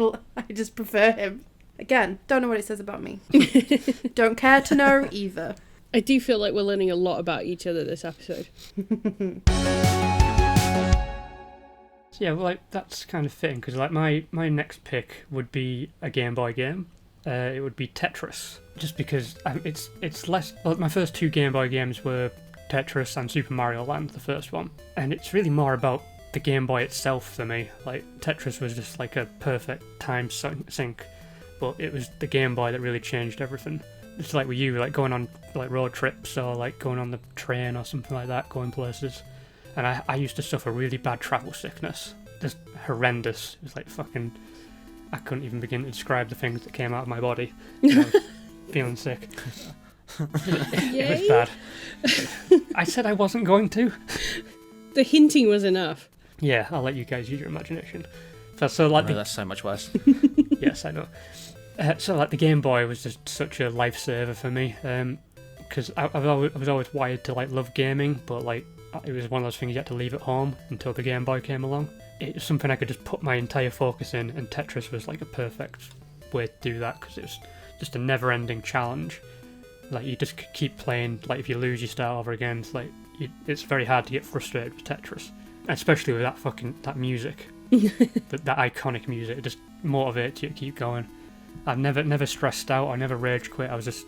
just prefer him. Again, don't know what it says about me. Don't care to know either. I do feel like we're learning a lot about each other this episode. Yeah, well, like that's kind of fitting because like my next pick would be a Game Boy game. It would be Tetris, just because it's less. Well, my first 2 Game Boy games were Tetris and Super Mario Land, the first one, and it's really more about the Game Boy itself for me. Like Tetris was just like a perfect time sync, but it was the Game Boy that really changed everything. It's like with you, like going on like road trips or like going on the train or something like that, going places. And I used to suffer really bad travel sickness, just horrendous. It was like fucking I couldn't even begin to describe the things that came out of my body. I was feeling sick. It was bad. I said I wasn't going to. The hinting was enough. Yeah, I'll let you guys use your imagination. So like that's so much worse. Yes, I know. So like the Game Boy was just such a lifesaver for me, because I was always wired to like love gaming, but like it was one of those things you had to leave at home until the Game Boy came along. It was something I could just put my entire focus in, and Tetris was like a perfect way to do that because it was just a never-ending challenge. Like you just keep playing. Like if you lose, you start over again. It's like it's very hard to get frustrated with Tetris, especially with that music, that iconic music. It just motivates you to keep going. I've never stressed out. I never rage quit. I was just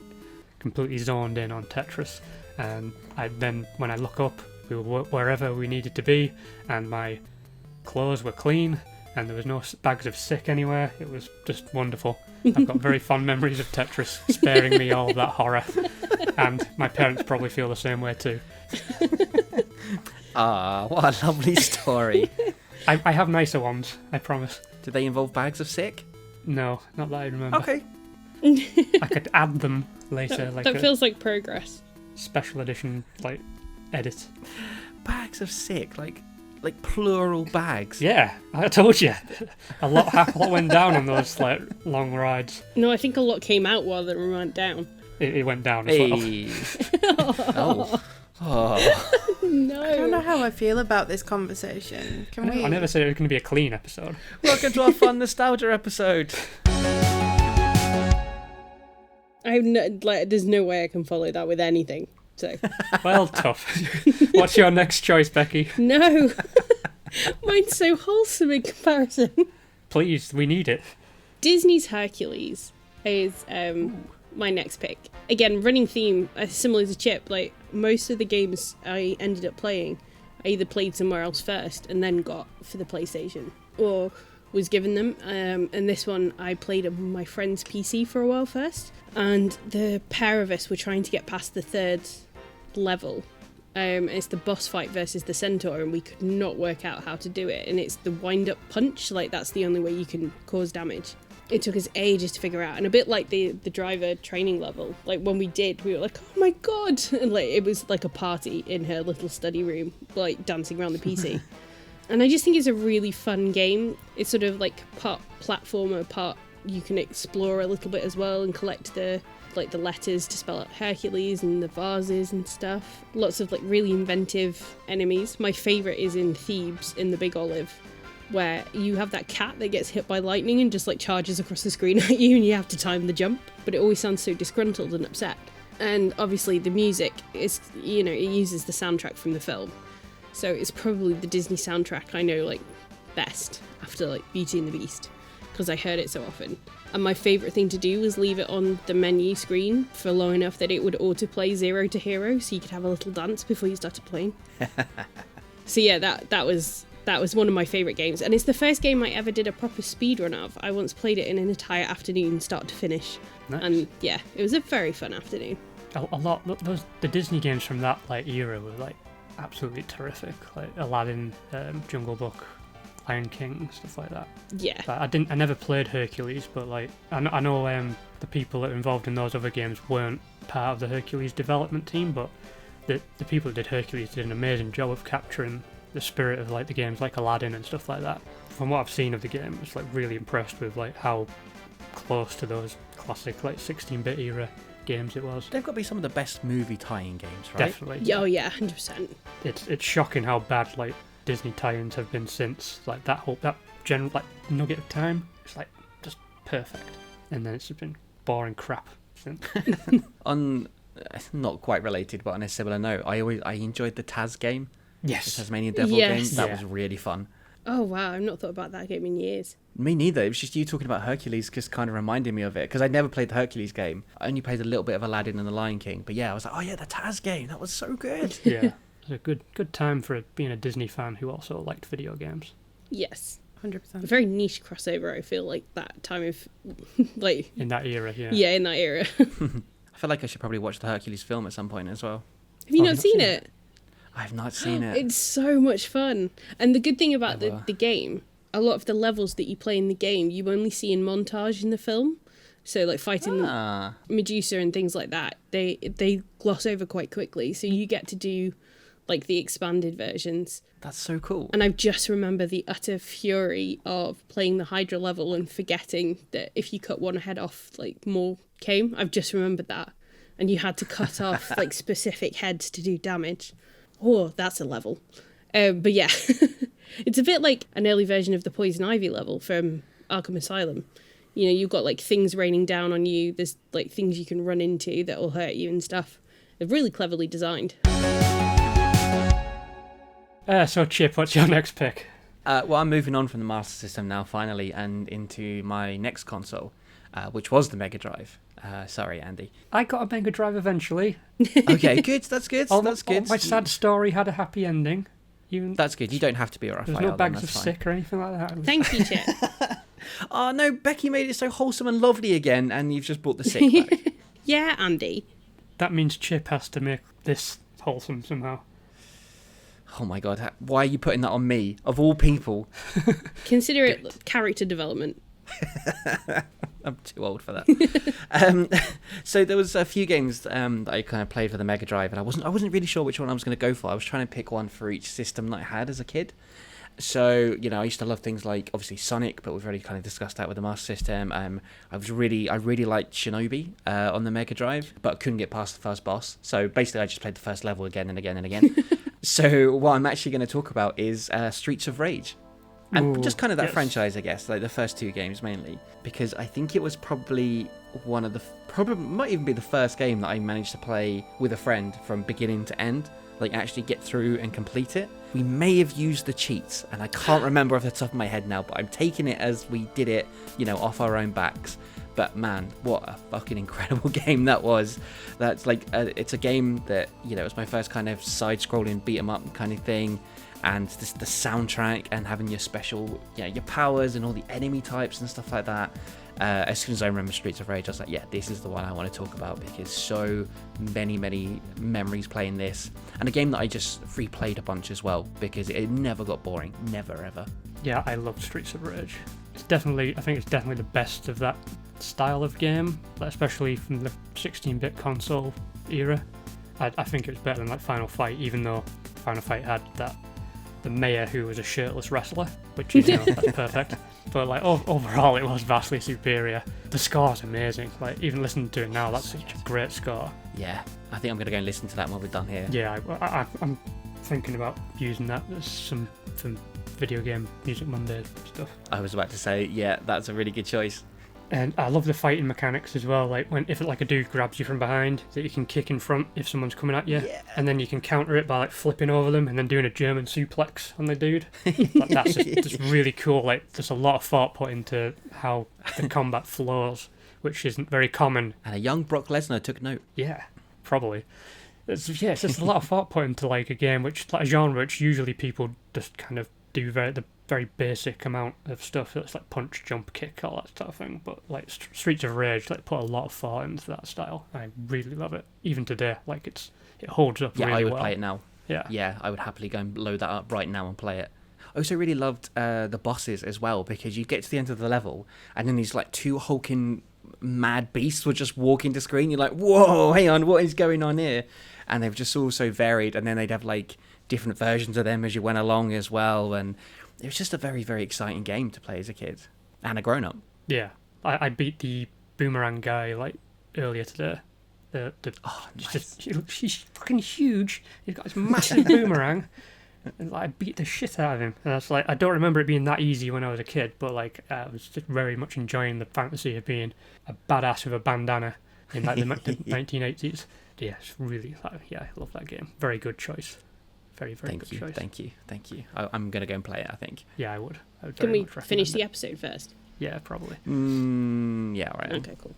completely zoned in on Tetris, and then when I look up, we were wherever we needed to be, and my clothes were clean, and there was no bags of sick anywhere. It was just wonderful. I've got very fond memories of Tetris sparing me all of that horror, and my parents probably feel the same way too. Ah, what a lovely story. I have nicer ones, I promise. Did they involve bags of sick? No, not that I remember. Okay. I could add them later, That feels like progress. Special edition, like, edit. Bags of sick, like plural bags. Yeah, I told you. A lot went down on those like long rides. No, I think a lot came out while they went down. It went down as well. Oh. No. I don't know how I feel about this conversation. Can we? I never said it was going to be a clean episode. Welcome to our fun nostalgia episode. There's no way I can follow that with anything. So. Well, tough. What's your next choice, Becky? No. Mine's so wholesome in comparison. Please, we need it. Disney's Hercules is my next pick. Again, running theme, similar to Chip, like most of the games I ended up playing, I either played somewhere else first and then got for the PlayStation, or was given them. And this one I played on my friend's PC for a while first. And the pair of us were trying to get past the third level. It's the boss fight versus the centaur, and we could not work out how to do it. And it's the wind-up punch, like that's the only way you can cause damage. It took us ages to figure out, and a bit like the driver training level. Like when we did, we were like, "Oh my god!" And like it was like a party in her little study room, like dancing around the PC. And I just think it's a really fun game. It's sort of like part platformer, part you can explore a little bit as well and collect the letters to spell out Hercules and the vases and stuff. Lots of like really inventive enemies. My favourite is in Thebes in the Big Olive, where you have that cat that gets hit by lightning and just like charges across the screen at you, and you have to time the jump, but it always sounds so disgruntled and upset. And obviously the music is, it uses the soundtrack from the film, so it's probably the Disney soundtrack I know like best after like Beauty and the Beast, because I heard it so often. And my favourite thing to do was leave it on the menu screen for long enough that it would autoplay Zero to Hero, so you could have a little dance before you started playing. So yeah, that was one of my favourite games, and it's the first game I ever did a proper speedrun of. I once played it in an entire afternoon, start to finish. Nice. And yeah, it was a very fun afternoon. A lot. The Disney games from that like era were like absolutely terrific. Like Aladdin, Jungle Book, Lion King, stuff like that. Yeah. But I never played Hercules, but like I know the people that were involved in those other games weren't part of the Hercules development team, but the people that did Hercules did an amazing job of capturing the spirit of like the games like Aladdin and stuff like that. From what I've seen of the game, I was like really impressed with like how close to those classic like 16-bit era games it was. They've got to be some of the best movie tie-in games, right? Definitely. Oh yeah, 100%. It's shocking how bad like Disney tie-ins have been since. Like that general like nugget of time, it's like just perfect, and then it's just been boring crap since. On not quite related, but on a similar note, I enjoyed the Taz game. Yes. The Tasmanian Devil Yes. game. That Yeah. was really fun. Oh wow, I've not thought about that game in years. Me neither. It was just you talking about Hercules just kind of reminded me of it, because I never played the Hercules game. I only played a little bit of Aladdin and the Lion King. But yeah, I was like, oh yeah, the Taz game. That was so good. Yeah. It was a good time for being a Disney fan who also liked video games. Yes. 100%. A very niche crossover, I feel like that time of like In that era, yeah. yeah, in that era. I feel like I should probably watch the Hercules film at some point as well. Have you Oh, not seen it? I have not seen it. It's so much fun. And the good thing about Never. the game a lot of the levels that you play in the game, you only see in montage in the film. So, like, fighting Medusa and things like that, they gloss over quite quickly. So you get to do, like, the expanded versions. That's so cool. And I just remember the utter fury of playing the Hydra level and forgetting that if you cut one head off, like, more came. I've just remembered that. And you had to cut off, like, specific heads to do damage. Oh, that's a level. But yeah, it's a bit like an early version of the Poison Ivy level from Arkham Asylum. You know, you've got, like, things raining down on you. There's, like, things you can run into that will hurt you and stuff. They're really cleverly designed. So, Chip, what's your next pick? Well, I'm moving on from the Master System now, finally, and into my next console, which was the Mega Drive. Sorry, Andy. I got a Mega Drive eventually. Okay, good. That's good. That's good. My sad story had a happy ending. That's good. You don't have to be a Raphael. There's no bags then, of fine. sick or anything like that. Thank you, Chip. Oh, no, Becky made it so wholesome and lovely again, and you've just brought the sick back. Yeah, Andy. That means Chip has to make this wholesome somehow. Oh my god, why are you putting that on me, of all people? Consider it character development. I'm too old for that. So there was a few games that I kind of played for the Mega Drive, and I wasn't really sure which one I was going to go for. I was trying to pick one for each system that I had as a kid. So, you know, I used to love things like, obviously, Sonic, but we've already kind of discussed that with the Master System. I really liked Shinobi on the Mega Drive, but couldn't get past the first boss. So basically, I just played the first level again and again and again. So what I'm actually going to talk about is Streets of Rage. And just kind of that franchise, I guess, like the first two games mainly, because I think it was probably one of the, probably might even be the first game that I managed to play with a friend from beginning to end, like actually get through and complete it. We may have used the cheats, and I can't remember off the top of my head now, but I'm taking it as we did it, you know, off our own backs. But man, what a fucking incredible game that was. That's like, it's a game that, you know, it was my first kind of side-scrolling beat-em-up kind of thing. And this, the soundtrack and having your special, you know, your powers and all the enemy types and stuff like that. As soon as I remember Streets of Rage, I was like, yeah, this is the one I want to talk about, because so many memories playing this. And a game that I just replayed a bunch as well, because it never got boring. Never, ever. Yeah, I love Streets of Rage. I think it's definitely the best of that style of game, especially from the 16-bit console era. I think it was better than like Final Fight, even though Final Fight had the mayor who was a shirtless wrestler, which is, you know, that's perfect. But like overall, it was vastly superior. The score's amazing. Like, even listening to it now, that's such a great score. Yeah, I think I'm going to go and listen to that when we're done here. Yeah, I'm thinking about using that as some video game Music Monday stuff. I was about to say, yeah, that's a really good choice. And I love the fighting mechanics as well. Like, if like a dude grabs you from behind, that you can kick in front if someone's coming at you, and then you can counter it by like flipping over them and then doing a German suplex on the dude. Like, that's just really cool. Like, there's a lot of thought put into how the combat flows, which isn't very common. And a young Brock Lesnar took note. Yeah, probably. It's just a lot of thought put into like a game, which like a genre which usually people just kind of do the very basic amount of stuff. It's like punch, jump, kick, all that sort of thing. But like Streets of Rage, like, put a lot of thought into that style. I really love it. Even today, like it holds up really well. Yeah, I would play it now. Yeah, I would happily go and load that up right now and play it. I also really loved the bosses as well, because you get to the end of the level and then these like two hulking mad beasts would just walk into screen. You're like, whoa, hang on, what is going on here? And they've just all so varied, and then they'd have like different versions of them as you went along as well, and it was just a very, very exciting game to play as a kid and a grown-up. Yeah, I beat the boomerang guy like earlier today. Nice. He's fucking huge. He's got this massive boomerang. And like, I beat the shit out of him. And that's like, I don't remember it being that easy when I was a kid, but like I was just very much enjoying the fantasy of being a badass with a bandana in like the 1980s. Yeah, it's really I love that game. Very good choice. Very, very good choice. Thank you. I'm going to go and play it, I think. Yeah, I would. Can we finish the episode first? Yeah, probably. Yeah, all right. Okay, cool.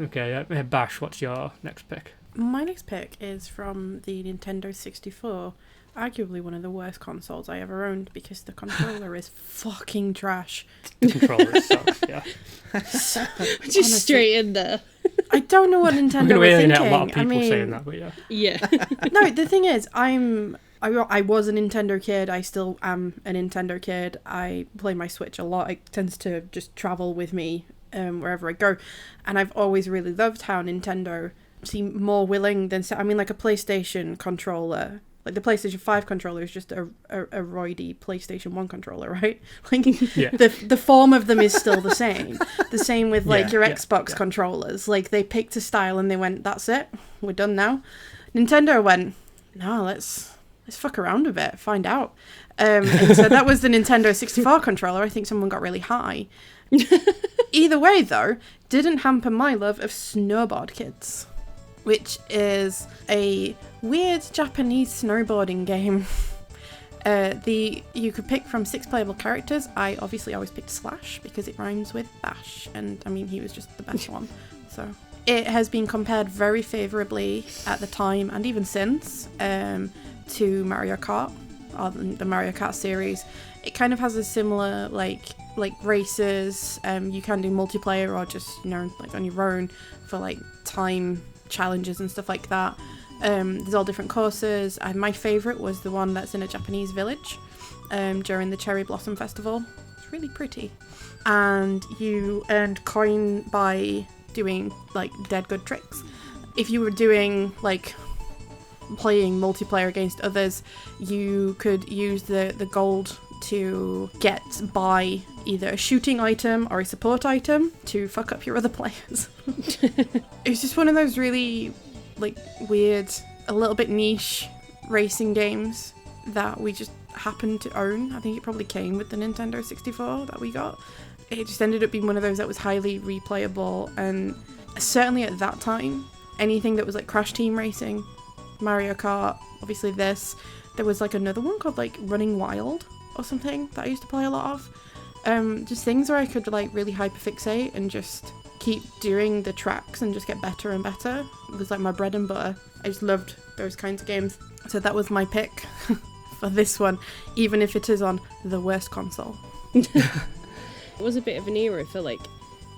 Okay, Bash, what's your next pick? My next pick is from the Nintendo 64, arguably one of the worst consoles I ever owned, because the controller is fucking trash. The controller sucks, yeah. Just Honestly, straight in there. I don't know what We're Nintendo going to were alienate thinking. a lot of people saying that, but yeah. Yeah. No, the thing is, I'm I was a Nintendo kid. I still am a Nintendo kid. I play my Switch a lot. It tends to just travel with me wherever I go. And I've always really loved how Nintendo seem more willing than... I mean, like a PlayStation controller... Like the PlayStation 5 controller is just a roidy PlayStation 1 controller, right? Like Yeah. the form of them is still the same. The same with like your Xbox controllers. Like they picked a style and they went, that's it, we're done now. Nintendo went, no, let's fuck around a bit, find out. And so that was the Nintendo 64 controller. I think someone got really high. Either way though, didn't hamper my love of Snowboard Kids, which is a weird Japanese snowboarding game. You could pick from 6 playable characters. I obviously always picked Slash because it rhymes with Bash, and I mean he was just the best one. So it has been compared very favourably at the time and even since to Mario Kart, or the Mario Kart series. It kind of has a similar like races. You can do multiplayer or just like on your own for like time challenges and stuff like that. There's all different courses, and my favourite was the one that's in a Japanese village during the Cherry Blossom Festival. It's really pretty, and you earned coin by doing like dead good tricks. If you were doing like playing multiplayer against others, you could use the gold to get by either a shooting item or a support item to fuck up your other players. It was just one of those really like weird, a little bit niche racing games that we just happened to own. I think it probably came with the Nintendo 64 that we got. It just ended up being one of those that was highly replayable, and certainly at that time, anything that was like Crash Team Racing, Mario Kart, obviously this, there was like another one called like Running Wild or something that I used to play a lot of. Just things where I could like really hyperfixate and just keep doing the tracks and just get better and better. It was like my bread and butter. I just loved those kinds of games. So that was my pick for this one, even if it is on the worst console. It was a bit of an era for like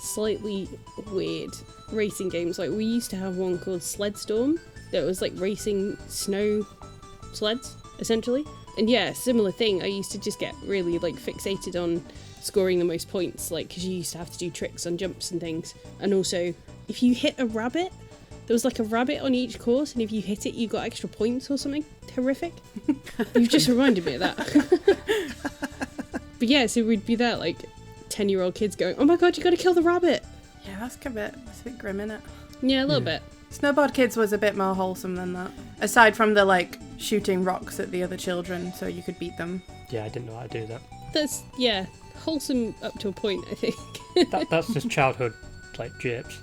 slightly weird racing games. Like we used to have one called Sledstorm that was like racing snow sleds essentially. And yeah, similar thing. I used to just get really like fixated on scoring the most points, like because you used to have to do tricks on jumps and things. And also, if you hit a rabbit, there was like a rabbit on each course, and if you hit it, you got extra points or something. Horrific. You've just reminded me of that. But yeah, so we'd be there like 10-year-old kids going, "Oh my god, you got to kill the rabbit!" Yeah, that's a bit grim, isn't it? Yeah, a little bit. Snowboard Kids was a bit more wholesome than that. Aside from the like shooting rocks at the other children so you could beat them. Yeah, I didn't know how to do that. That's wholesome up to a point, I think. That's just childhood like japes.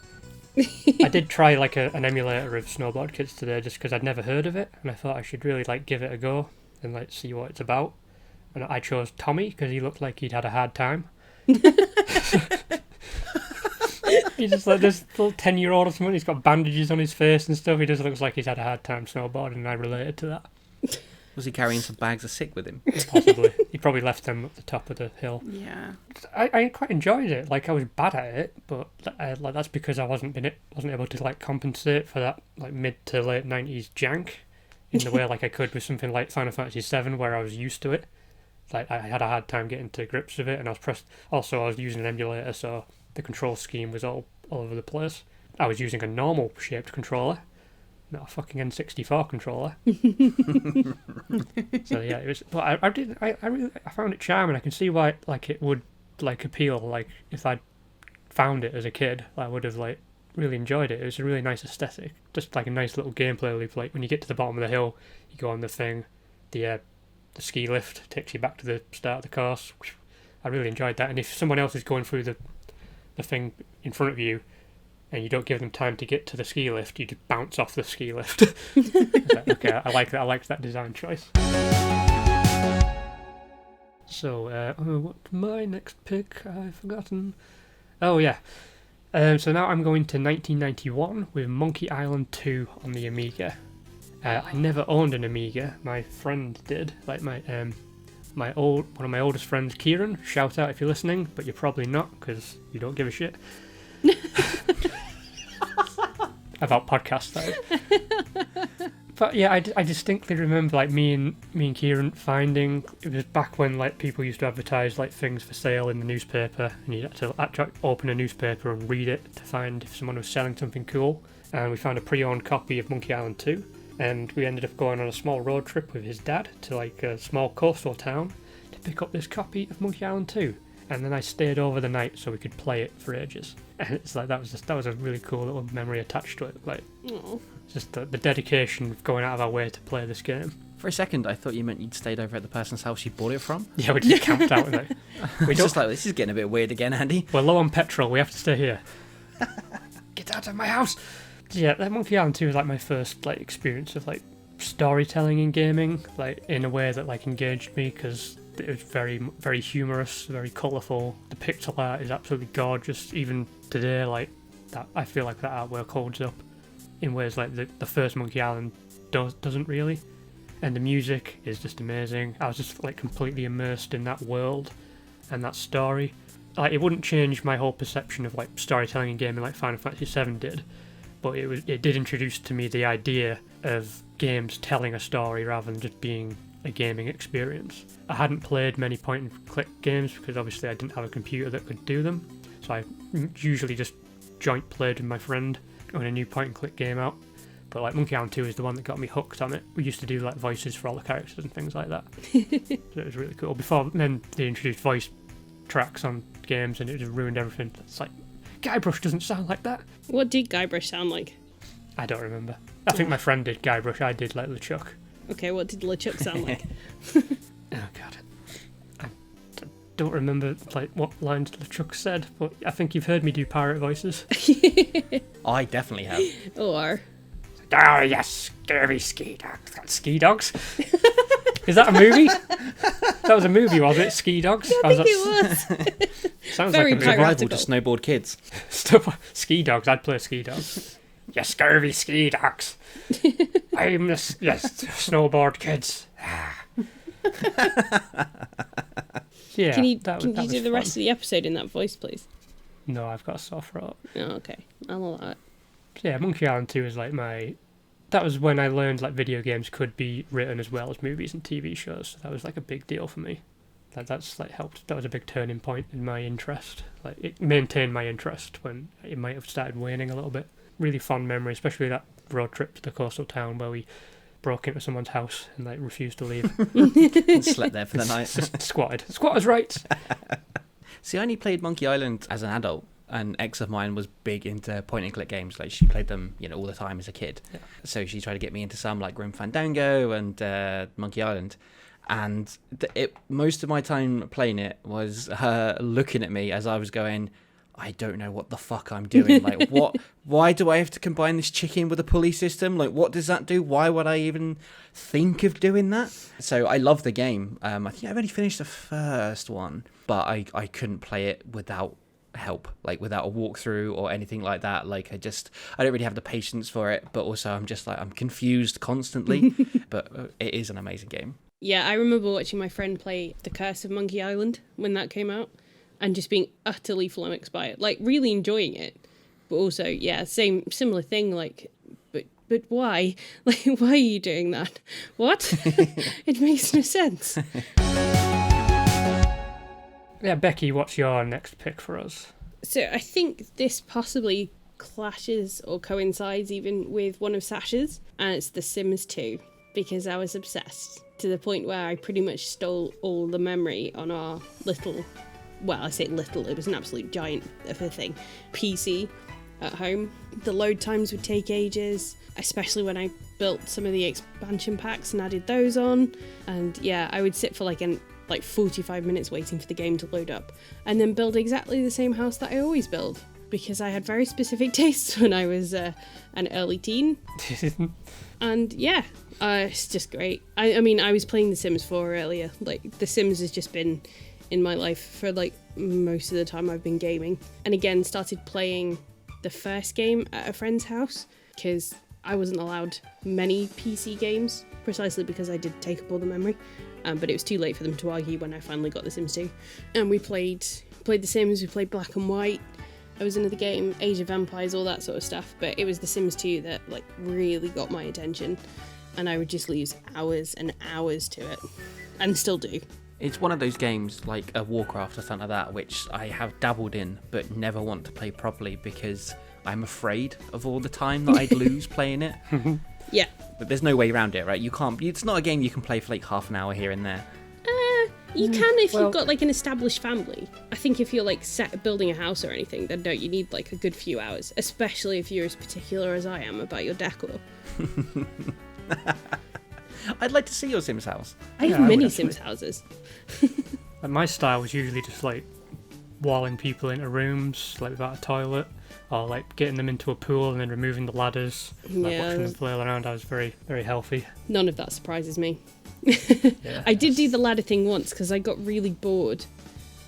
I did try like an emulator of Snowboard Kids today just because I'd never heard of it, and I thought I should really like give it a go and like see what it's about. And I chose Tommy because he looked like he'd had a hard time. He's just like this little 10-year-old or something. He's got bandages on his face and stuff. He just looks like he's had a hard time snowboarding, and I related to that. Was he carrying some bags of sick with him? Possibly. He probably left them at the top of the hill. Yeah. I quite enjoyed it. Like, I was bad at it, but like that's because I wasn't able to like compensate for that like mid to late 90s jank in the way like I could with something like Final Fantasy VII, where I was used to it. Like I had a hard time getting to grips with it, and I was using an emulator, so the control scheme was all over the place. I was using a normal shaped controller, not a fucking N64 controller. So yeah, it was. But I found it charming. I can see why like it would like appeal. Like if I'd found it as a kid, I would have like really enjoyed it. It was a really nice aesthetic, just like a nice little gameplay loop. Like when you get to the bottom of the hill, you go on the thing, the ski lift takes you back to the start of the course. I really enjoyed that. And if someone else is going through the thing in front of you and you don't give them time to get to the ski lift, you just bounce off the ski lift. Like, okay, I like that. I liked that design choice. So, what's my next pick? I've forgotten. Oh yeah. So now I'm going to 1991 with Monkey Island 2 on the Amiga. I never owned an Amiga. My friend did. Like one of my oldest friends, Kieran. Shout out if you're listening, but you're probably not because you don't give a shit. About podcasts, though. But yeah, I distinctly remember like me and Kieran finding, it was back when like people used to advertise like things for sale in the newspaper, and you'd have to actually open a newspaper and read it to find if someone was selling something cool. And we found a pre-owned copy of Monkey Island 2, and we ended up going on a small road trip with his dad to like a small coastal town to pick up this copy of Monkey Island 2. And then I stayed over the night so we could play it for ages. And it's like that was a really cool little memory attached to it. Like, Aww. just the dedication of going out of our way to play this game. For a second, I thought you meant you'd stayed over at the person's house you bought it from. Yeah, we just camped out in it. We just like, this is getting a bit weird again, Andy. We're low on petrol. We have to stay here. Get out of my house. Yeah, that Monkey Island 2 was like my first like experience of like storytelling in gaming, like in a way that like engaged me, because it was very, very humorous, very colourful. The pixel art is absolutely gorgeous. Even today, like that, I feel like that artwork holds up in ways like the first Monkey Island doesn't really. And the music is just amazing. I was just like completely immersed in that world and that story. Like, it wouldn't change my whole perception of like storytelling in gaming like Final Fantasy VII did, but it did introduce to me the idea of games telling a story rather than just being a gaming experience. I hadn't played many point and click games because obviously I didn't have a computer that could do them, so I usually just joint played with my friend when a new point and click game out. But like Monkey Island 2 is the one that got me hooked on it. We used to do like voices for all the characters and things like that. So it was really cool. Before then they introduced voice tracks on games and it just ruined everything. It's like, Guybrush doesn't sound like that. What did Guybrush sound like? I don't remember. I think my friend did Guybrush, I did like LeChuck. Okay, what did LeChuck sound like? Oh god. I don't remember like what lines LeChuck said, but I think you've heard me do pirate voices. I definitely have. Or... Oh yes, scary ski dogs. Ski dogs? Is that a movie? That was a movie, was it? Ski dogs? I think it was. Sounds Very like a It's a movie. rival to snowboard kids. Ski dogs, I'd play ski dogs. You scurvy ski dogs. I'm the snowboard kids. Yeah. Can you that do was the fun. rest of the episode in that voice, please? No, I've got a sore throat. Oh, okay. I'll allow it. Yeah, Monkey Island 2 is like that was when I learned like video games could be written as well as movies and TV shows. So that was like a big deal for me. That's like helped. That was a big turning point in my interest. Like, it maintained my interest when it might have started waning a little bit. Really fond memory, especially that road trip to the coastal town where we broke into someone's house and like refused to leave. And slept there for the night. Just squatted. Squatters' rights. See, I only played Monkey Island as an adult. An ex of mine was big into point and click games. Like, she played them, all the time as a kid. Yeah. So she tried to get me into some like Grim Fandango and Monkey Island. And most of my time playing it was her looking at me as I was going, I don't know what the fuck I'm doing. Like, why do I have to combine this chicken with a pulley system? Like, what does that do? Why would I even think of doing that? So I love the game. I think I've only finished the first one, but I couldn't play it without help, like without a walkthrough or anything like that. Like, I don't really have the patience for it, but also I'm confused constantly. But it is an amazing game. Yeah, I remember watching my friend play The Curse of Monkey Island when that came out and just being utterly flummoxed by it. Like, really enjoying it. But also, yeah, similar thing, like, but why? Like, why are you doing that? What? It makes no sense. Yeah, Becky, what's your next pick for us? So I think this possibly clashes or coincides even with one of Sasha's, and it's The Sims 2, because I was obsessed to the point where I pretty much stole all the memory on our little, well, I say little, it was an absolute giant of a thing, PC at home. The load times would take ages, especially when I built some of the expansion packs and added those on. And yeah, I would sit for like 45 minutes waiting for the game to load up and then build exactly the same house that I always build, because I had very specific tastes when I was an early teen. And yeah, it's just great. I mean, I was playing The Sims 4 earlier. Like, The Sims has just been in my life for like most of the time I've been gaming. And again, started playing the first game at a friend's house because I wasn't allowed many PC games, precisely because I did take up all the memory. But it was too late for them to argue when I finally got The Sims 2. And we played The Sims, we played Black and White. I was into the game, Age of Empires, all that sort of stuff. But it was The Sims 2 that like really got my attention. and I would just lose hours and hours to it, and still do. It's one of those games like a Warcraft or something like that, which I have dabbled in but never want to play properly because I'm afraid of all the time that I'd lose playing it. Yeah. But there's no way around it, right? You can't. It's not a game you can play for like half an hour here and there. You can if you've got like an established family. I think if you're like building a house or anything, then no, you need like a good few hours, especially if you're as particular as I am about your decor. I'd like to see your Sims house. I have many Sims houses. And my style was usually just like walling people into rooms, like without a toilet, or like getting them into a pool and then removing the ladders, like watching them flail around. I was very, very healthy. None of that surprises me. Yeah, I did do the ladder thing once because I got really bored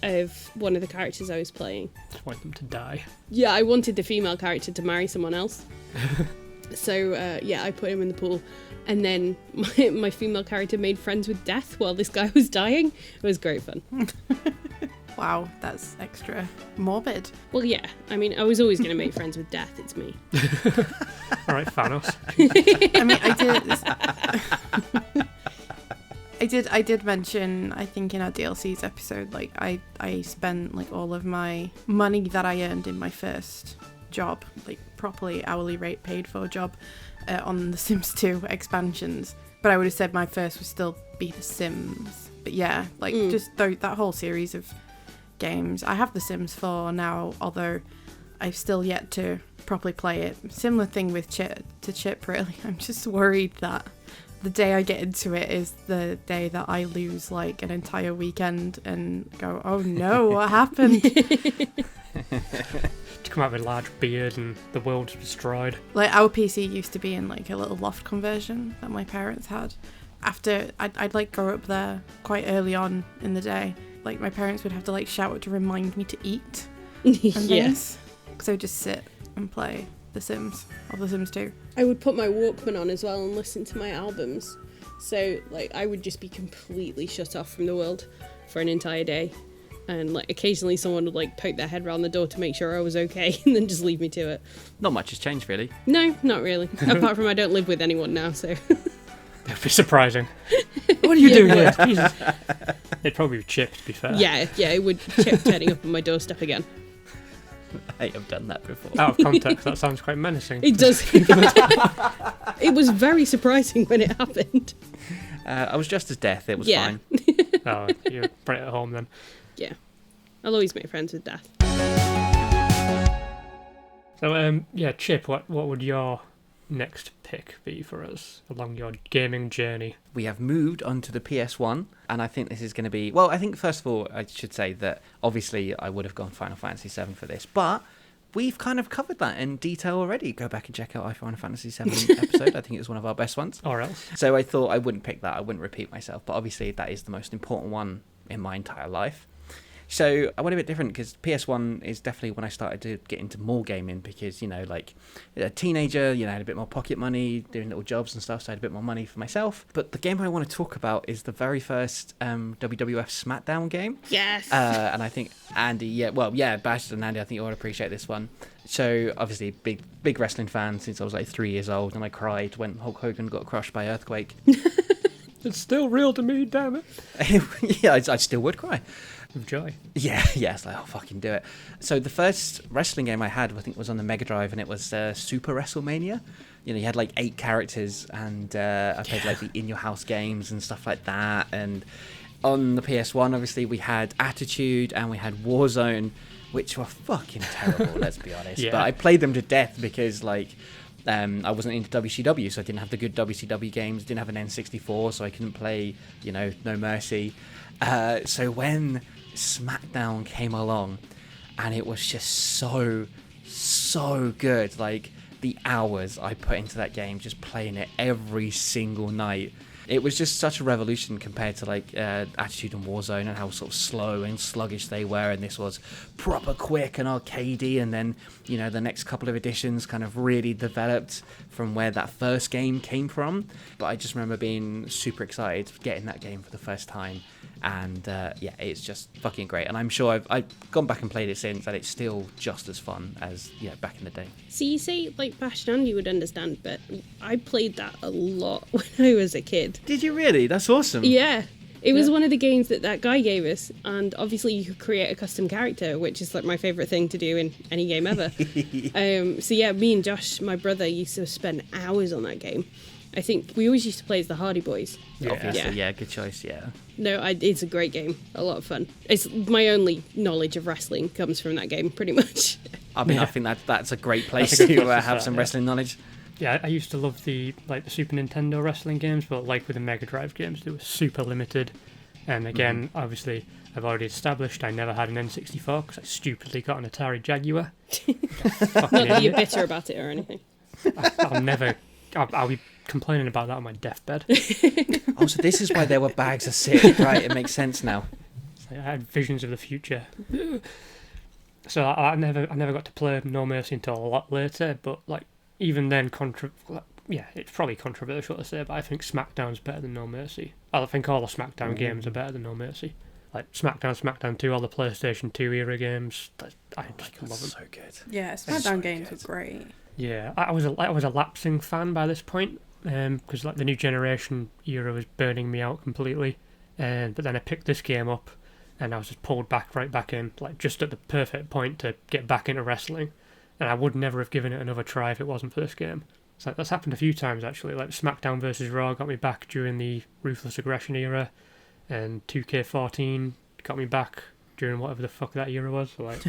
of one of the characters I was playing. Just want them to die. Yeah, I wanted the female character to marry someone else. So, I put him in the pool. And then my female character made friends with death while this guy was dying. It was great fun. Wow, that's extra morbid. Well, yeah. I mean, I was always going to make friends with death. It's me. All right, Thanos. I mean, I did mention, I think in our DLCs episode, like I spent like all of my money that I earned in my first job, like properly hourly rate paid for job, on the Sims 2 expansions. But I would have said my first would still be The Sims. But yeah, like just that whole series of games. I have The Sims 4 now, although I've still yet to properly play it. Similar thing with Chip, really. I'm just worried that the day I get into it is the day that I lose like an entire weekend and go, oh no, what happened? To come out with a large beard and the world's destroyed. Like our PC used to be in like a little loft conversion that my parents had. After I'd like go up there quite early on in the day. Like my parents would have to like shout to remind me to eat and things. So I'd just sit and play The Sims or The Sims 2. I would put my Walkman on as well and listen to my albums. So like I would just be completely shut off from the world for an entire day. And like occasionally someone would like poke their head around the door to make sure I was okay and then just leave me to it. Not much has changed, really. No, not really. Apart from I don't live with anyone now, so. That'd be surprising. What are you doing here? Jesus. It'd probably be Chip, to be fair. Yeah, it would Chip turning up on my doorstep again. I have done that before. Out of context, that sounds quite menacing. It does. It was very surprising when it happened. I was just as death. It was fine. Oh, you brought it at home then. Yeah. I'll always make friends with death. So, Chip, what would your next pick be for us along your gaming journey? We have moved onto the PS1, and I think this is going to be... Well, I think, first of all, I should say that, obviously, I would have gone Final Fantasy VII for this, but we've kind of covered that in detail already. Go back and check out our Final Fantasy VII episode. I think it was one of our best ones. Or else. So I thought I wouldn't pick that. I wouldn't repeat myself, but obviously that is the most important one in my entire life. So I went a bit different because PS1 is definitely when I started to get into more gaming because, like a teenager, I had a bit more pocket money, doing little jobs and stuff, so I had a bit more money for myself. But the game I want to talk about is the very first WWF SmackDown game. Yes. And I think Andy, Bash and Andy, I think you all appreciate this one. So obviously big wrestling fan since I was like 3 years old, and I cried when Hulk Hogan got crushed by Earthquake. It's still real to me, damn it. Yeah, I still would cry. With joy. Yeah, it's like, I'll fucking do it. So the first wrestling game I had, I think, was on the Mega Drive, and it was Super WrestleMania. You had like 8 characters, and I played like the In Your House games and stuff like that. And on the PS1, obviously, we had Attitude and we had Warzone, which were fucking terrible, let's be honest. Yeah. But I played them to death because, like, I wasn't into WCW, so I didn't have the good WCW games, didn't have an N64, so I couldn't play, No Mercy. So when SmackDown came along, and it was just so good, like the hours I put into that game, just playing it every single night, It was just such a revolution compared to like Attitude and Warzone and how sort of slow and sluggish they were, and this was proper quick and arcadey. And then, you know, the next couple of editions kind of really developed from where that first game came from. But I just remember being super excited getting that game for the first time. And yeah, it's just fucking great. And I'm sure I've gone back and played it since, and it's still just as fun as back in the day. So you say like Bash and Andy would understand, but I played that a lot when I was a kid. Did you really? That's awesome. Yeah. It was one of the games that guy gave us, and obviously you could create a custom character, which is like my favourite thing to do in any game ever. So yeah, me and Josh, my brother, used to spend hours on that game. I think we always used to play as the Hardy Boys. Yeah. Obviously, yeah, good choice, yeah. No, it's a great game. A lot of fun. It's my only knowledge of wrestling comes from that game, pretty much. I mean, I think that's a great place to have some wrestling knowledge. Yeah, I used to love the Super Nintendo wrestling games, but like with the Mega Drive games, they were super limited. And again, obviously, I've already established I never had an N64 because I stupidly got an Atari Jaguar. Not that you're bitter about it or anything. I'll be complaining about that on my deathbed. Oh, so this is why there were bags of sick, right? It makes sense now. I had visions of the future. So I never got to play No Mercy until a lot later, but like even then, it's probably controversial to say, but I think SmackDown's better than No Mercy. I think all the SmackDown games are better than No Mercy. Like SmackDown 2, all the PlayStation 2 era games, I just love them. So good. Yeah, SmackDown games were great. Yeah, I was a lapsing fan by this point, because like the new generation era was burning me out completely. But then I picked this game up, and I was just pulled right back in, like just at the perfect point to get back into wrestling. And I would never have given it another try if it wasn't for this game. So that's happened a few times actually. Like SmackDown vs Raw got me back during the Ruthless Aggression era, and 2K14 got me back during whatever the fuck that era was. So like,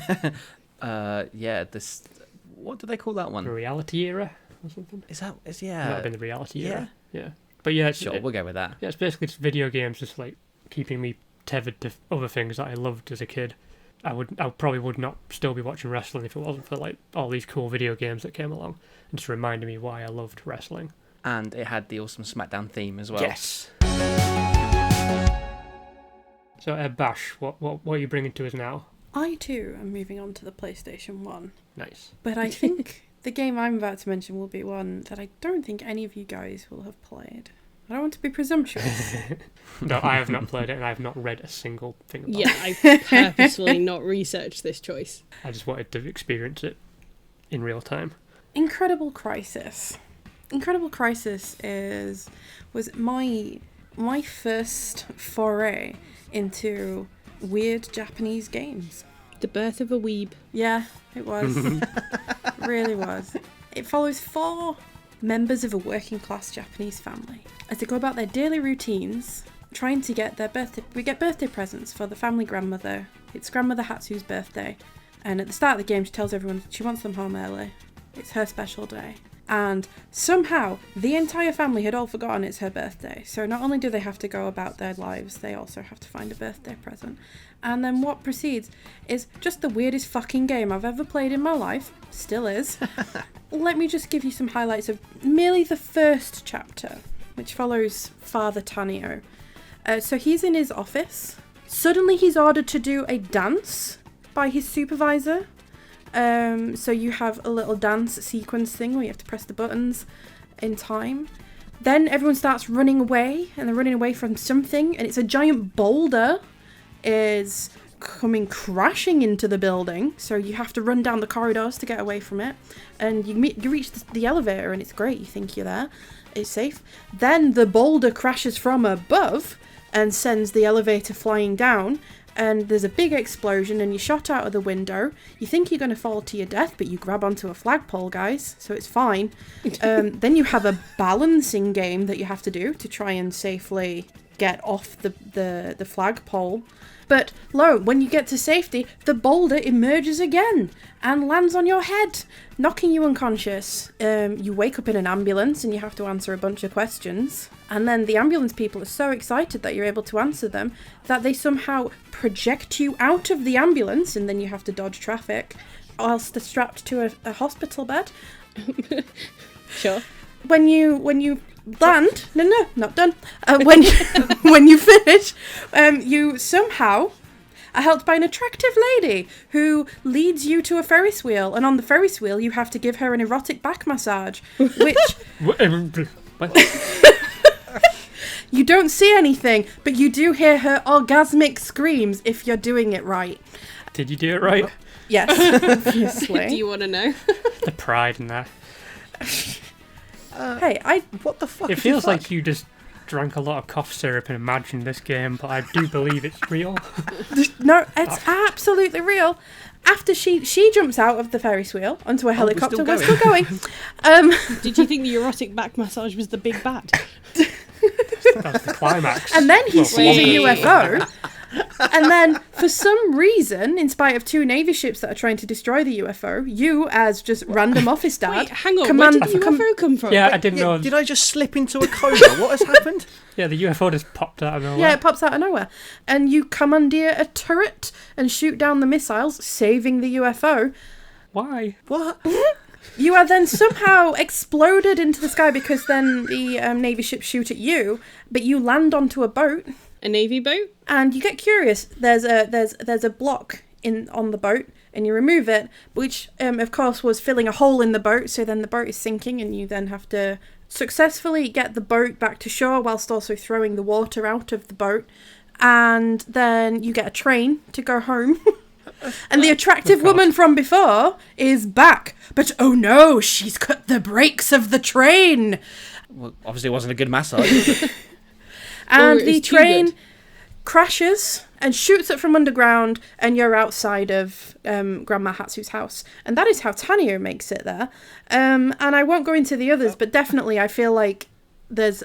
this. What do they call that one? The Reality era or something. Might have been the Reality era. Yeah. But yeah, we'll go with that. Yeah, it's basically just video games, just like keeping me tethered to other things that I loved as a kid. I probably would not still be watching wrestling if it wasn't for like all these cool video games that came along and just reminded me why I loved wrestling. And it had the awesome SmackDown theme as well. Yes. So Bash, what are you bringing to us now? I too am moving on to the PlayStation 1. Nice. But I think the game I'm about to mention will be one that I don't think any of you guys will have played. I don't want to be presumptuous. No, I have not played it, and I have not read a single thing about it. Yeah, I purposefully not researched this choice. I just wanted to experience it in real time. Incredible Crisis. Incredible Crisis was my first foray into weird Japanese games. The birth of a weeb. Yeah, it was. It really was. It follows 4 members of a working class Japanese family as they go about their daily routines, trying to get their birthday presents for the family grandmother. It's Grandmother Hatsu's birthday, and at the start of the game she tells everyone she wants them home early. It's her special day. And somehow the entire family had all forgotten it's her birthday. So not only do they have to go about their lives, they also have to find a birthday present. And then what proceeds is just the weirdest fucking game I've ever played in my life. Still is. Let me just give you some highlights of merely the first chapter, which follows Father Tanio. So he's in his office. Suddenly he's ordered to do a dance by his supervisor. So you have a little dance sequence thing where you have to press the buttons in time. Then everyone starts running away, and they're running away from something, and it's a giant boulder is coming crashing into the building. So you have to run down the corridors to get away from it. And you reach the elevator, and it's great. You think you're there. It's safe. Then the boulder crashes from above and sends the elevator flying down. And there's a big explosion, and you're shot out of the window. You think you're going to fall to your death, but you grab onto a flagpole, guys, so it's fine. Then you have a balancing game that you have to do to try and safely get off the flagpole. But lo, when you get to safety, the boulder emerges again and lands on your head, knocking you unconscious. You wake up in an ambulance and you have to answer a bunch of questions. And then the ambulance people are so excited that you're able to answer them that they somehow project you out of the ambulance, and then you have to dodge traffic whilst they're strapped to a hospital bed. Sure. When you land. No, not done. When when you finish, you somehow are helped by an attractive lady who leads you to a Ferris wheel, and on the Ferris wheel you have to give her an erotic back massage, which you don't see anything, but you do hear her orgasmic screams if you're doing it right. Did you do it right? Yes, obviously. Do you want to know? The pride in that. Hey, What the fuck? It feels like you just drank a lot of cough syrup and imagined this game, but I do believe it's real. No, it's absolutely real. After she jumps out of the Ferris wheel onto a helicopter, we're still going. Did you think the erotic back massage was the big bad? That's the climax. And then he Well, sees a wait. UFO. And then, for some reason, in spite of 2 Navy ships that are trying to destroy the UFO, you, as just random office dad, Wait, hang on. command- Where did the UFO come from? Yeah, I didn't know. Did I just slip into a coma? What has happened? Yeah, the UFO just popped out of nowhere. Yeah, it pops out of nowhere. And you commandeer a turret and shoot down the missiles, saving the UFO. Why? What? You are then somehow exploded into the sky because then the Navy ships shoot at you, but you land onto a boat. A Navy boat? And you get curious. There's a block on the boat, and you remove it, which of course was filling a hole in the boat. So then the boat is sinking, and you then have to successfully get the boat back to shore whilst also throwing the water out of the boat. And then you get a train to go home. And the attractive woman from before is back, but oh no, she's cut the brakes of the train. Well, obviously, it wasn't a good massage. And Or the it's too train good. crashes and shoots it from underground, and you're outside of Grandma Hatsu's house. And that is how Tanya makes it there. And I won't go into the others, but definitely I feel like there's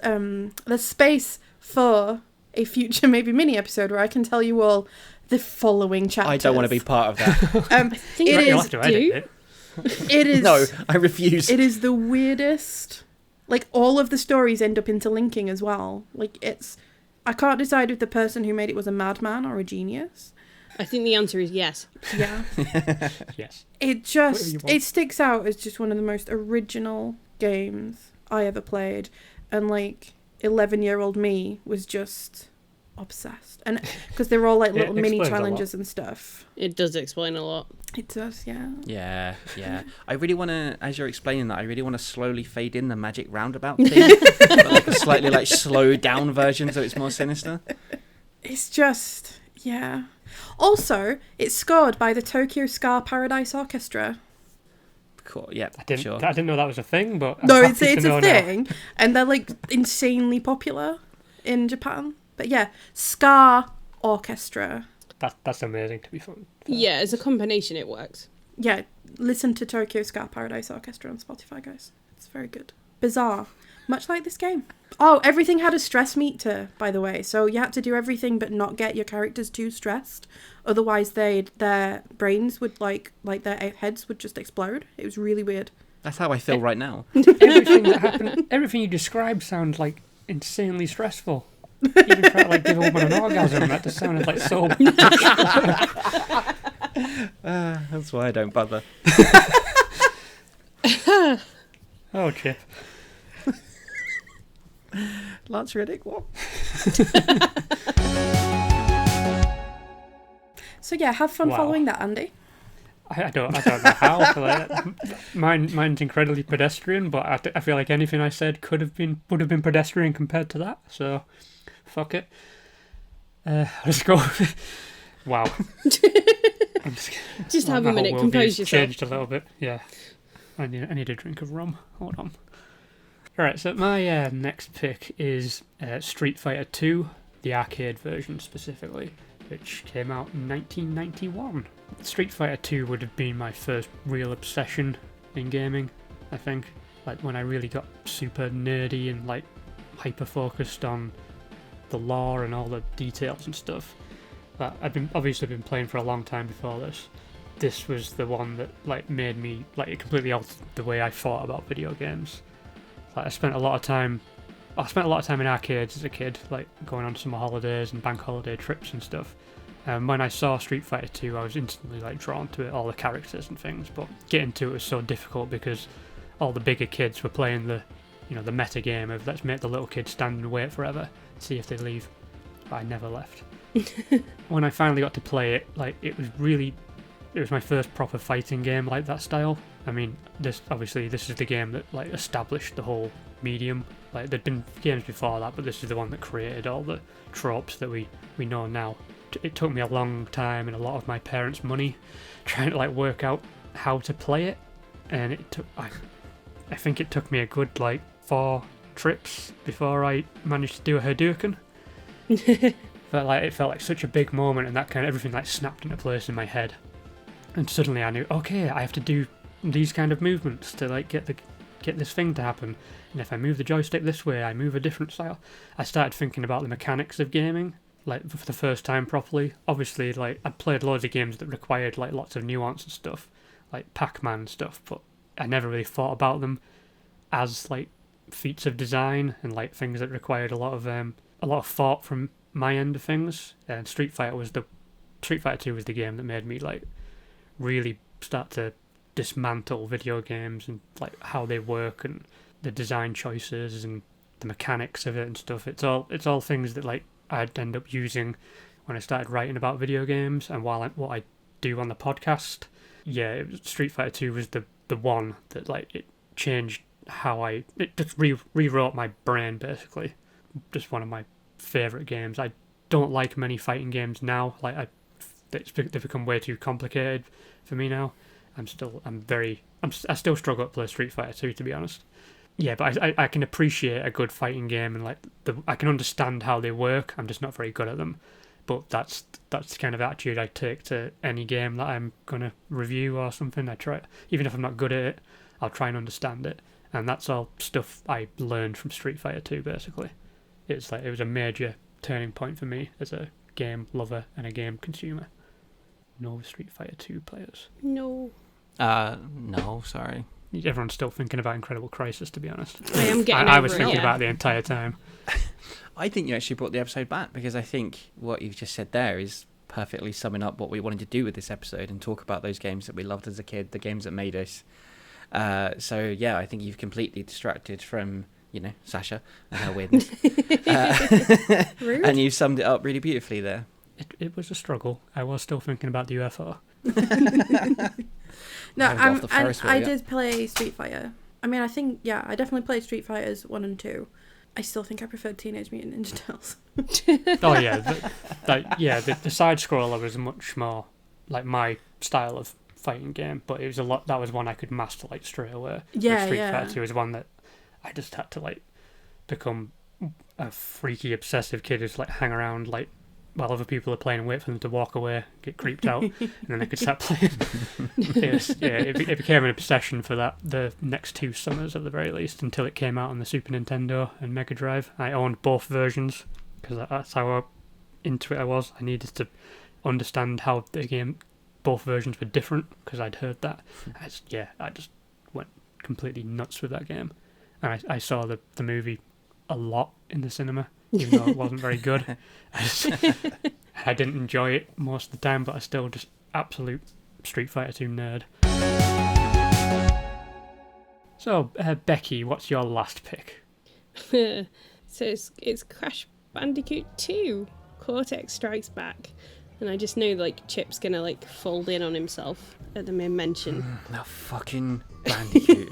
space for a future maybe mini episode where I can tell you all the following chapters. I don't want to be part of that. think It You'll is. have to edit it. It is. No, I refuse. It is the weirdest. Like, all of the stories end up interlinking as well. Like, it's... I can't decide if the person who made it was a madman or a genius. I think the answer is yes. Yeah. Yes. It Whatever just... you want. It sticks out as just one of the most original games I ever played. And, like, 11-year-old me was just obsessed. And because they were all, like, It little mini explains a lot. challenges and stuff. It does explain a lot. It does, yeah. Yeah. I really want to, as you're explaining that, I really want to slowly fade in the magic roundabout thing. But like a slightly like slowed down version so it's more sinister. It's just... Yeah. Also, it's scored by the Tokyo Ska Paradise Orchestra. Cool. Yeah, I didn't sure. know that was a thing, but I'm No, happy it's to know a now. thing, and they're like insanely popular in Japan. But yeah, Ska Orchestra. That's amazing to be fun. Yeah, as a combination, it works. Yeah, listen to Tokyo Ska Paradise Orchestra on Spotify, guys. It's very good. Bizarre, much like this game. Oh, everything had a stress meter, by the way. So you had to do everything but not get your characters too stressed. Otherwise, their brains would like their heads would just explode. It was really weird. That's how I feel right now. Everything that happened, everything you described sounds like insanely stressful. Even trying to like give a woman an orgasm, that just sounded like so. That's why I don't bother. Oh, Chip. Lance Reddick, what? So yeah, have fun Wow. following that, Andy. I don't know how. Like, mine's incredibly pedestrian, but I feel like anything I said would have been pedestrian compared to that. So, fuck it. Let's go. Wow. I'm Just have my a minute, whole compose worldview's yourself. changed a little bit. Yeah. I need a drink of rum. Hold on. Alright, so my next pick is Street Fighter 2, the arcade version specifically, which came out in 1991. Street Fighter 2 would have been my first real obsession in gaming, I think. Like, when I really got super nerdy and, like, hyper-focused on the lore and all the details and stuff. But I've obviously been playing for a long time before this. This was the one that, like, made me, like, it completely altered the way I thought about video games. Like, I spent a lot of time in arcades as a kid, like going on summer holidays and bank holiday trips and stuff. When I saw Street Fighter 2, I was instantly like drawn to it, all the characters and things. But getting to it was so difficult because all the bigger kids were playing the the meta game of let's make the little kids stand and wait forever, see if they leave. But I never left. When I finally got to play it, like it was my first proper fighting game like that style. I mean, this is the game that like established the whole medium. Like there'd been games before that, but this is the one that created all the tropes that we know now. It took me a long time and a lot of my parents' money trying to like work out how to play it, and I think it took me a good like 4 trips before I managed to do a Hadouken. It felt like such a big moment, and that kind of everything like snapped into place in my head, and suddenly I knew, okay, I have to do these kind of movements to like get this thing to happen, and if I move the joystick this way, I move a different style. I started thinking about the mechanics of gaming, like for the first time properly. Obviously, like I'd played loads of games that required like lots of nuance and stuff, like Pac-Man stuff, but I never really thought about them as like feats of design and like things that required a lot of thought from my end of things. And Street Fighter 2 was the game that made me like really start to dismantle video games and like how they work and the design choices and the mechanics of it and stuff. It's all things that like I'd end up using when I started writing about video games and what I do on the podcast. Yeah, Street Fighter 2 was the one that like it changed how it just rewrote my brain basically. Just one of my favourite games. I don't like many fighting games now. Like they've become way too complicated for me now. I still struggle to play Street Fighter 2, to be honest. Yeah, but I can appreciate a good fighting game and like I can understand how they work. I'm just not very good at them. But that's the kind of attitude I take to any game that I'm gonna review or something. I try, even if I'm not good at it, I'll try and understand it. And that's all stuff I learned from Street Fighter 2 basically. It was a major turning point for me as a game lover and a game consumer. No Street Fighter 2 players. No. No, sorry. Everyone's still thinking about Incredible Crisis, to be honest. I am getting I over was it, thinking yeah. about it the entire time. I think you actually brought the episode back, because I think what you've just said there is perfectly summing up what we wanted to do with this episode and talk about those games that we loved as a kid, the games that made us. So yeah, I think you've completely distracted from, Sasha and her weirdness. Rude. And you've summed it up really beautifully there. It was a struggle. I was still thinking about the UFO. No, I yeah. did play Street Fighter. I mean, I definitely played Street Fighters 1 and 2. I still think I preferred Teenage Mutant Ninja Turtles. Oh yeah, the side scroller was much more like my style of fighting game, but it was that was one I could master like straight away. Yeah, Street Fighter 2 was one that I just had to like become a freaky obsessive kid who's like hang around like while other people are playing and wait for them to walk away, get creeped out, and then they could start playing. It became an obsession for the next 2 summers at the very least, until it came out on the Super Nintendo and Mega Drive. I owned both versions because that's how into it I was. I needed to understand how both versions were different, because I'd heard that. I just went completely nuts with that game. And I saw the movie a lot in the cinema, even though it wasn't very good. I didn't enjoy it most of the time, but I still just absolute Street Fighter 2 nerd. So, Becky, what's your last pick? So it's Crash Bandicoot 2, Cortex Strikes Back. And I just know like Chip's gonna like fold in on himself at the mere mention. Now fucking Bandicoot.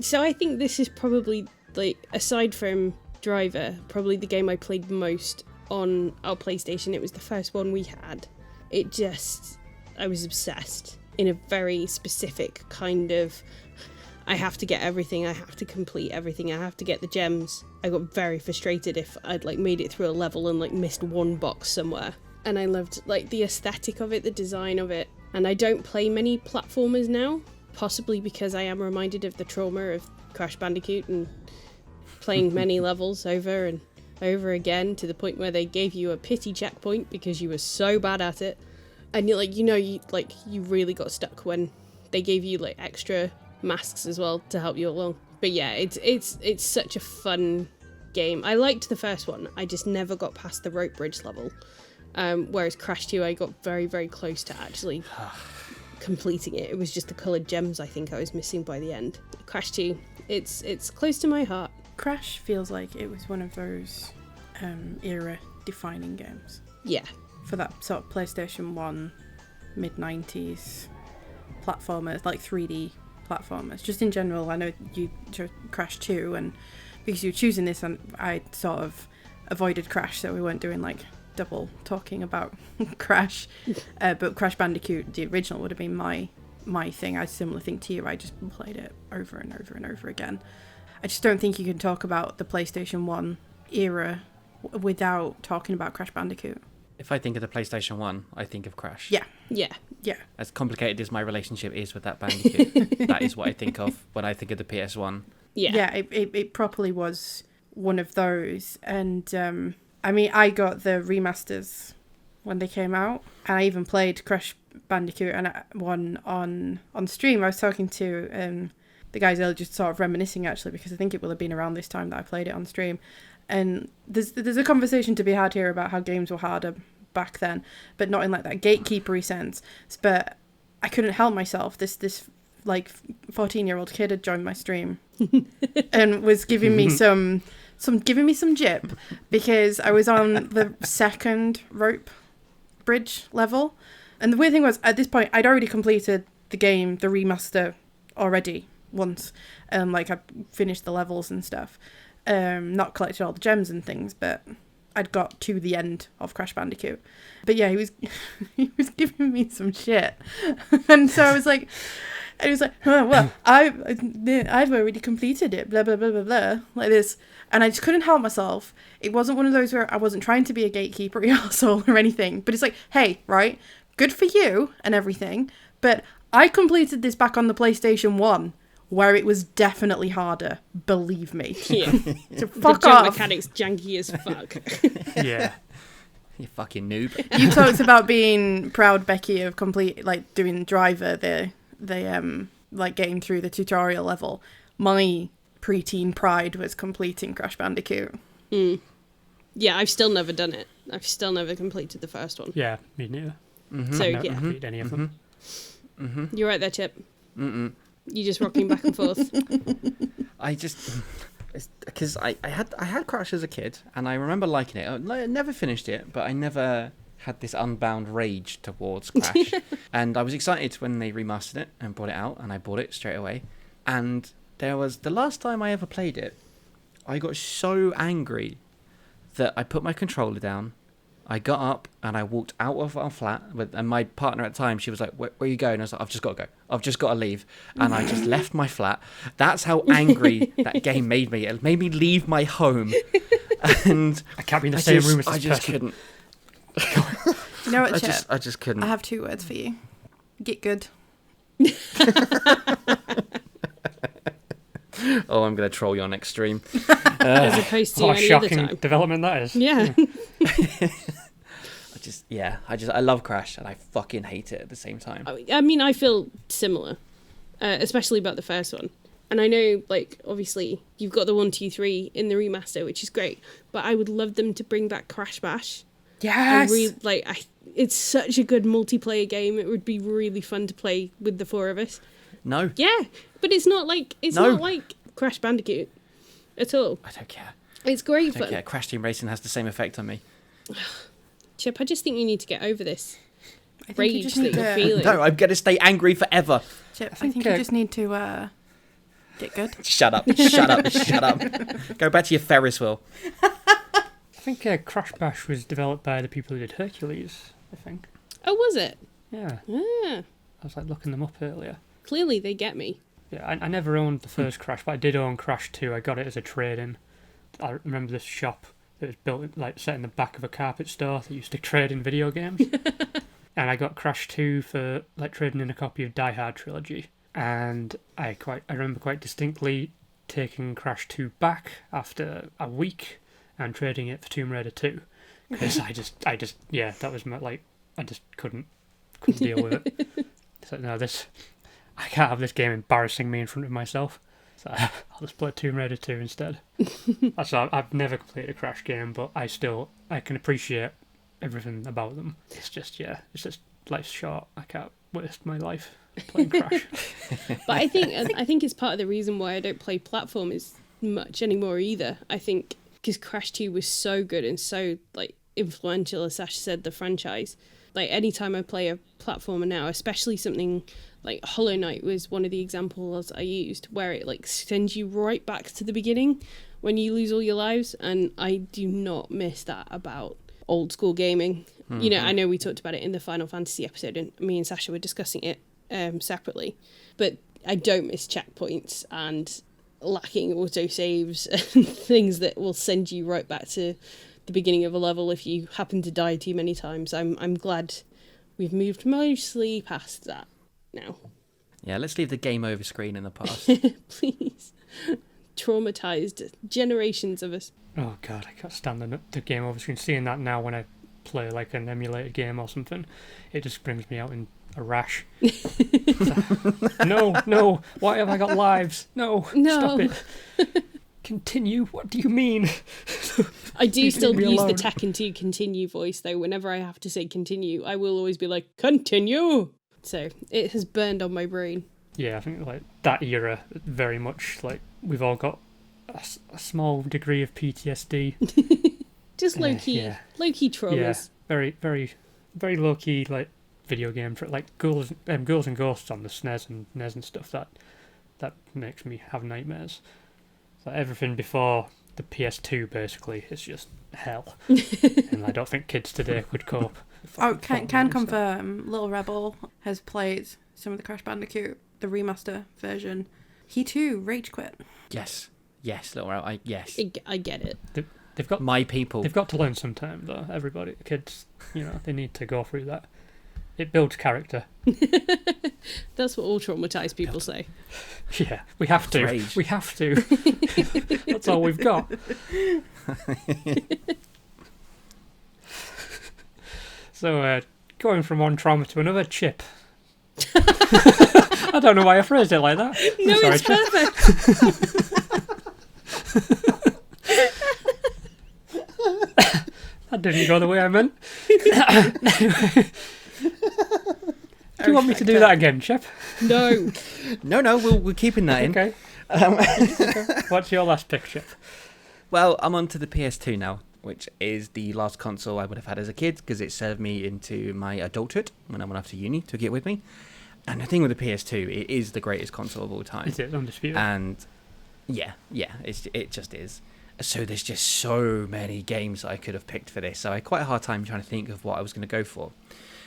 So I think this is probably, like, aside from Driver, probably the game I played most on our PlayStation. It was the first one we had. I was obsessed in a very specific kind of, I have to get everything, I have to complete everything, I have to get the gems. I got very frustrated if I'd like made it through a level and like missed one box somewhere. And I loved like the aesthetic of it, the design of it. And I don't play many platformers now, possibly because I am reminded of the trauma of Crash Bandicoot and playing many levels over and over again, to the point where they gave you a pity checkpoint because you were so bad at it. And you really got stuck when they gave you like extra masks as well to help you along. But yeah, it's such a fun game. I liked the first one, I just never got past the rope bridge level. Whereas Crash 2, I got very, very close to actually completing it. It was just the coloured gems I think I was missing by the end. Crash 2 It's close to my heart. Crash feels like it was one of those era-defining games. Yeah. For that sort of PlayStation 1, mid-90s platformers, like 3D platformers. Just in general, I know you chose Crash 2, and because you were choosing this, and I sort of avoided Crash, so we weren't doing like double talking about Crash. But Crash Bandicoot, the original, would have been my thing. I had a similar thing to you. I just played it over and over and over again. I just don't think you can talk about the PlayStation 1 era without talking about Crash Bandicoot. If I think of the PlayStation 1, I think of Crash. Yeah. Yeah. As complicated as my relationship is with that Bandicoot, that is what I think of when I think of the PS1. Yeah. It properly was one of those. And I mean, I got the remasters when they came out, and I even played Crash Bandicoot and one on stream. I was talking to the guys earlier, just sort of reminiscing actually, because I think it will have been around this time that I played it on stream. And there's a conversation to be had here about how games were harder back then, but not in like that gatekeepery sense. But I couldn't help myself. This like 14-year-old kid had joined my stream and was giving me some jip because I was on the second rope bridge level. And the weird thing was, at this point, I'd already completed the game, the remaster, already once. Like I'd finished the levels and stuff. Not collected all the gems and things, but I'd got to the end of Crash Bandicoot. But yeah, he was giving me some shit, and so I was like, and he was like, oh, well, I've already completed it, blah blah blah blah blah, like this, and I just couldn't help myself. It wasn't one of those where I wasn't trying to be a gatekeeper asshole or anything, but it's like, hey, right, good for you and everything, but I completed this back on the PlayStation 1. Where it was definitely harder, believe me. Yeah. So fuck the jump off. mechanics janky as fuck. Yeah. You fucking noob. You talked about being proud, Becky, of doing Driver, the like getting through the tutorial level. My preteen pride was completing Crash Bandicoot. Yeah, I've still never done it. I've still never completed the first one. Yeah, me neither. So I've never yeah, completed any of them. you're right there, Chip. You're just rocking back and forth. I just... Because I had Crash as a kid, and I remember liking it. I never finished it, but I never had this unbound rage towards Crash. And I was excited when they remastered it and brought it out, and I bought it straight away. And there was... The last time I ever played it, I got so angry that I put my controller down, I got up and I walked out of our flat, and my partner at the time, she was like, where are you going? I was like, I've just got to go. I've just got to leave. And I just left my flat. That's how angry that game made me. It made me leave my home. And I can't be in the same room as this I just person. couldn't. You know what, Chip? I just couldn't. I have 2 words for you. Get good. Oh, I'm going to troll you on next stream. As opposed to What a any other shocking time. development that is. Yeah. I love Crash, and I fucking hate it at the same time. I mean, I feel similar, especially about the first one. And I know, like, obviously, you've got the 1, 2, 3 in the remaster, which is great. But I would love them to bring back Crash Bash. Yes! It's such a good multiplayer game. It would be really fun to play with the 4 of us. No. Yeah, but it's not like Crash Bandicoot at all. I don't care. It's great I don't fun. care. Crash Team Racing has the same effect on me. Chip, I just think you need to get over this I think you rage just that need you're to... feeling. No, I'm going to stay angry forever. Chip, I think you just need to get good. Shut up. Shut up. Shut up. Go back to your Ferris wheel. I think Crash Bash was developed by the people who did Hercules, I think. Oh, was it? Yeah. Ah, I was like looking them up earlier. clearly they get me. Yeah, I never owned the first Crash, but I did own Crash 2. I got it as a trade-in. I remember this shop that was built, like, set in the back of a carpet store that used to trade in video games. And I got Crash 2 for, like, trading in a copy of Die Hard Trilogy. And I remember quite distinctly taking Crash 2 back after a week and trading it for Tomb Raider 2. Because I just, that was my, like, I just couldn't deal with it. So, no, I can't have this game embarrassing me in front of myself. So I'll just play Tomb Raider 2 instead. So I've never completed a Crash game, but I can appreciate everything about them. It's just, life's short. I can't waste my life playing Crash. But I think it's part of the reason why I don't play platformers much anymore either. I think because Crash 2 was so good and so like influential, as Sasha said, the franchise. Like anytime I play a platformer now, especially something like Hollow Knight was one of the examples I used, where it like sends you right back to the beginning when you lose all your lives, and I do not miss that about old school gaming. Mm-hmm. You know, I know we talked about it in the Final Fantasy episode, and me and Sasha were discussing it separately, but I don't miss checkpoints and lacking autosaves and things that will send you right back to the beginning of a level if you happen to die too many times. I'm glad we've moved mostly past that now. Yeah, let's leave the game over screen in the past. Please. Traumatized generations of us. Oh god, I can't stand the game over screen. Seeing that now when I play like an emulated game or something, it just brings me out in a rash. No, why have I got lives? No. Stop it. Continue? What do you mean? I do still use the Tekken 2 continue voice though. Whenever I have to say continue, I will always be like, continue! So it has burned on my brain. Yeah, I think like that era, very much like we've all got a small degree of PTSD. Just low-key traumas. Yeah, very, very, very low-key like video game for like Ghouls and Ghosts on the SNES and NES and stuff. That makes me have nightmares. So everything before the PS2 basically is just hell, and I don't think kids today could cope. Can confirm, Little Rebel has played some of the Crash Bandicoot, the remaster version. He too rage quit. Yes, Little Rebel. Yes, I get it. They've got my people. They've got to learn sometime though. Everybody, kids, they need to go through that. It builds character. That's what all traumatized people say. Yeah, we have to. Rage. We have to. That's all we've got. So, going from one trauma to another, Chip. I don't know why I phrased it like that. No, sorry, it's perfect. That didn't go the way I meant. Do you want me to do that again, Chip? No. No, we're keeping that in. Okay. What's your last pick, Chip? Well, I'm on to the PS2 now, which is the last console I would have had as a kid because it served me into my adulthood when I went off to uni, took it with me. And the thing with the PS2, it is the greatest console of all time. Is it undisputed? And yeah, it just is. So there's just so many games that I could have picked for this. So I had quite a hard time trying to think of what I was going to go for.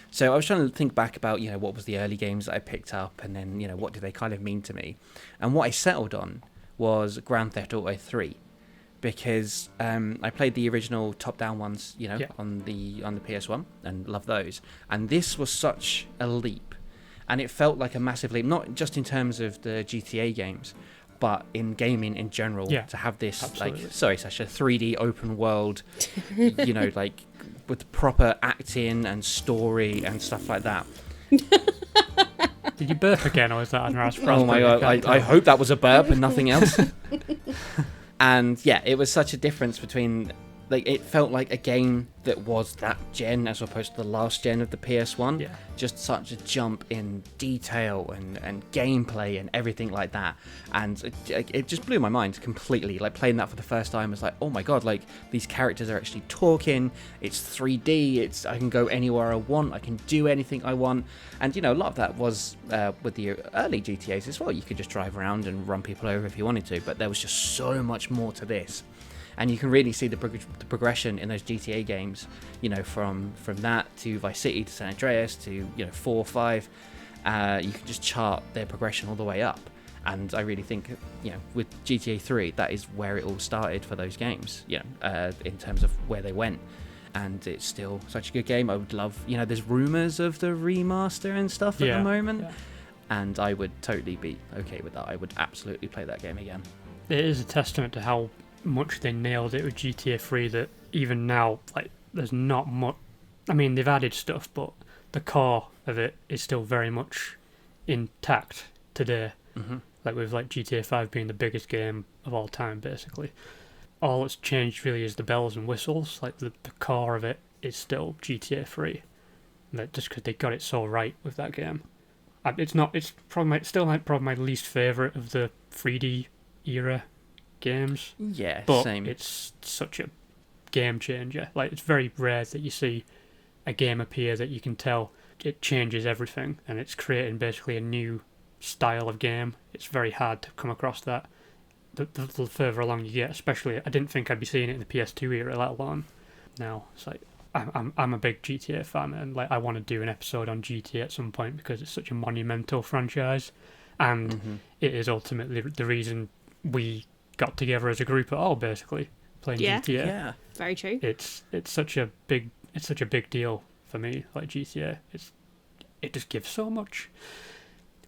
So I was trying to think back about, what was the early games that I picked up and then, what do they kind of mean to me? And what I settled on was Grand Theft Auto 3 because I played the original top-down ones, on the PS1 and loved those. And this was such a leap. And it felt like a massive leap, not just in terms of the GTA games, but in gaming in general, to have this, absolutely. Sasha, 3D open world, like with proper acting and story and stuff like that. Did you burp again, or is that a raspberry? Oh my god, I hope that was a burp and nothing else. And yeah, it was such a difference between, it felt like a game that was that gen as opposed to the last gen of the PS1. Yeah. Just such a jump in detail and gameplay and everything like that. And it just blew my mind completely. Like playing that for the first time was like, oh my god, these characters are actually talking. It's 3D. I can go anywhere I want. I can do anything I want. And a lot of that was with the early GTAs as well. You could just drive around and run people over if you wanted to. But there was just so much more to this. And you can really see the progression in those GTA games, from that to Vice City to San Andreas to 4, 5. You can just chart their progression all the way up. And I really think, with GTA 3, that is where it all started for those games, in terms of where they went. And it's still such a good game. I would love, there's rumours of the remaster and stuff at the moment. Yeah. And I would totally be okay with that. I would absolutely play that game again. It is a testament to how much they nailed it with GTA 3 that even now, there's not much. I mean, they've added stuff, but the core of it is still very much intact today. Mm-hmm. With GTA 5 being the biggest game of all time, basically. All that's changed really is the bells and whistles. The core of it is still GTA 3. Just because they got it so right with that game. It's not. It's probably probably my least favorite of the 3D era games. Yeah, but same. It's such a game changer. Like, it's very rare that you see a game appear that you can tell it changes everything, and it's creating basically a new style of game. It's very hard to come across that. The further along you get, especially, I didn't think I'd be seeing it in the PS2 era, let alone now. It's like I'm a big GTA fan, and like I want to do an episode on GTA at some point because it's such a monumental franchise, and it is ultimately the reason we got together as a group at all, basically playing GTA. Yeah, very true. It's such a big deal for me. Like GTA, it just gives so much.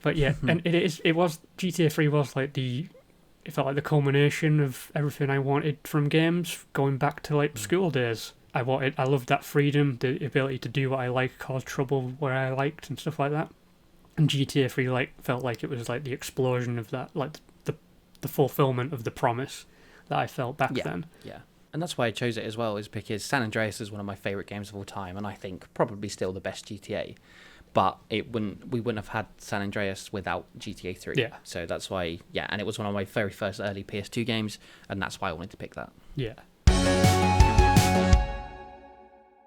But yeah, and it was GTA 3 was like it felt like the culmination of everything I wanted from games, going back to like school days. I loved that freedom, the ability to do what I like, cause trouble where I liked, and stuff like that. And GTA 3 felt like it was like the explosion of that, like the fulfillment of the promise that I felt back then. Yeah. And that's why I chose it as well, is because San Andreas is one of my favourite games of all time, and I think probably still the best GTA. But we wouldn't have had San Andreas without GTA 3. Yeah. So that's why, and it was one of my very first early PS2 games, and that's why I wanted to pick that. Yeah.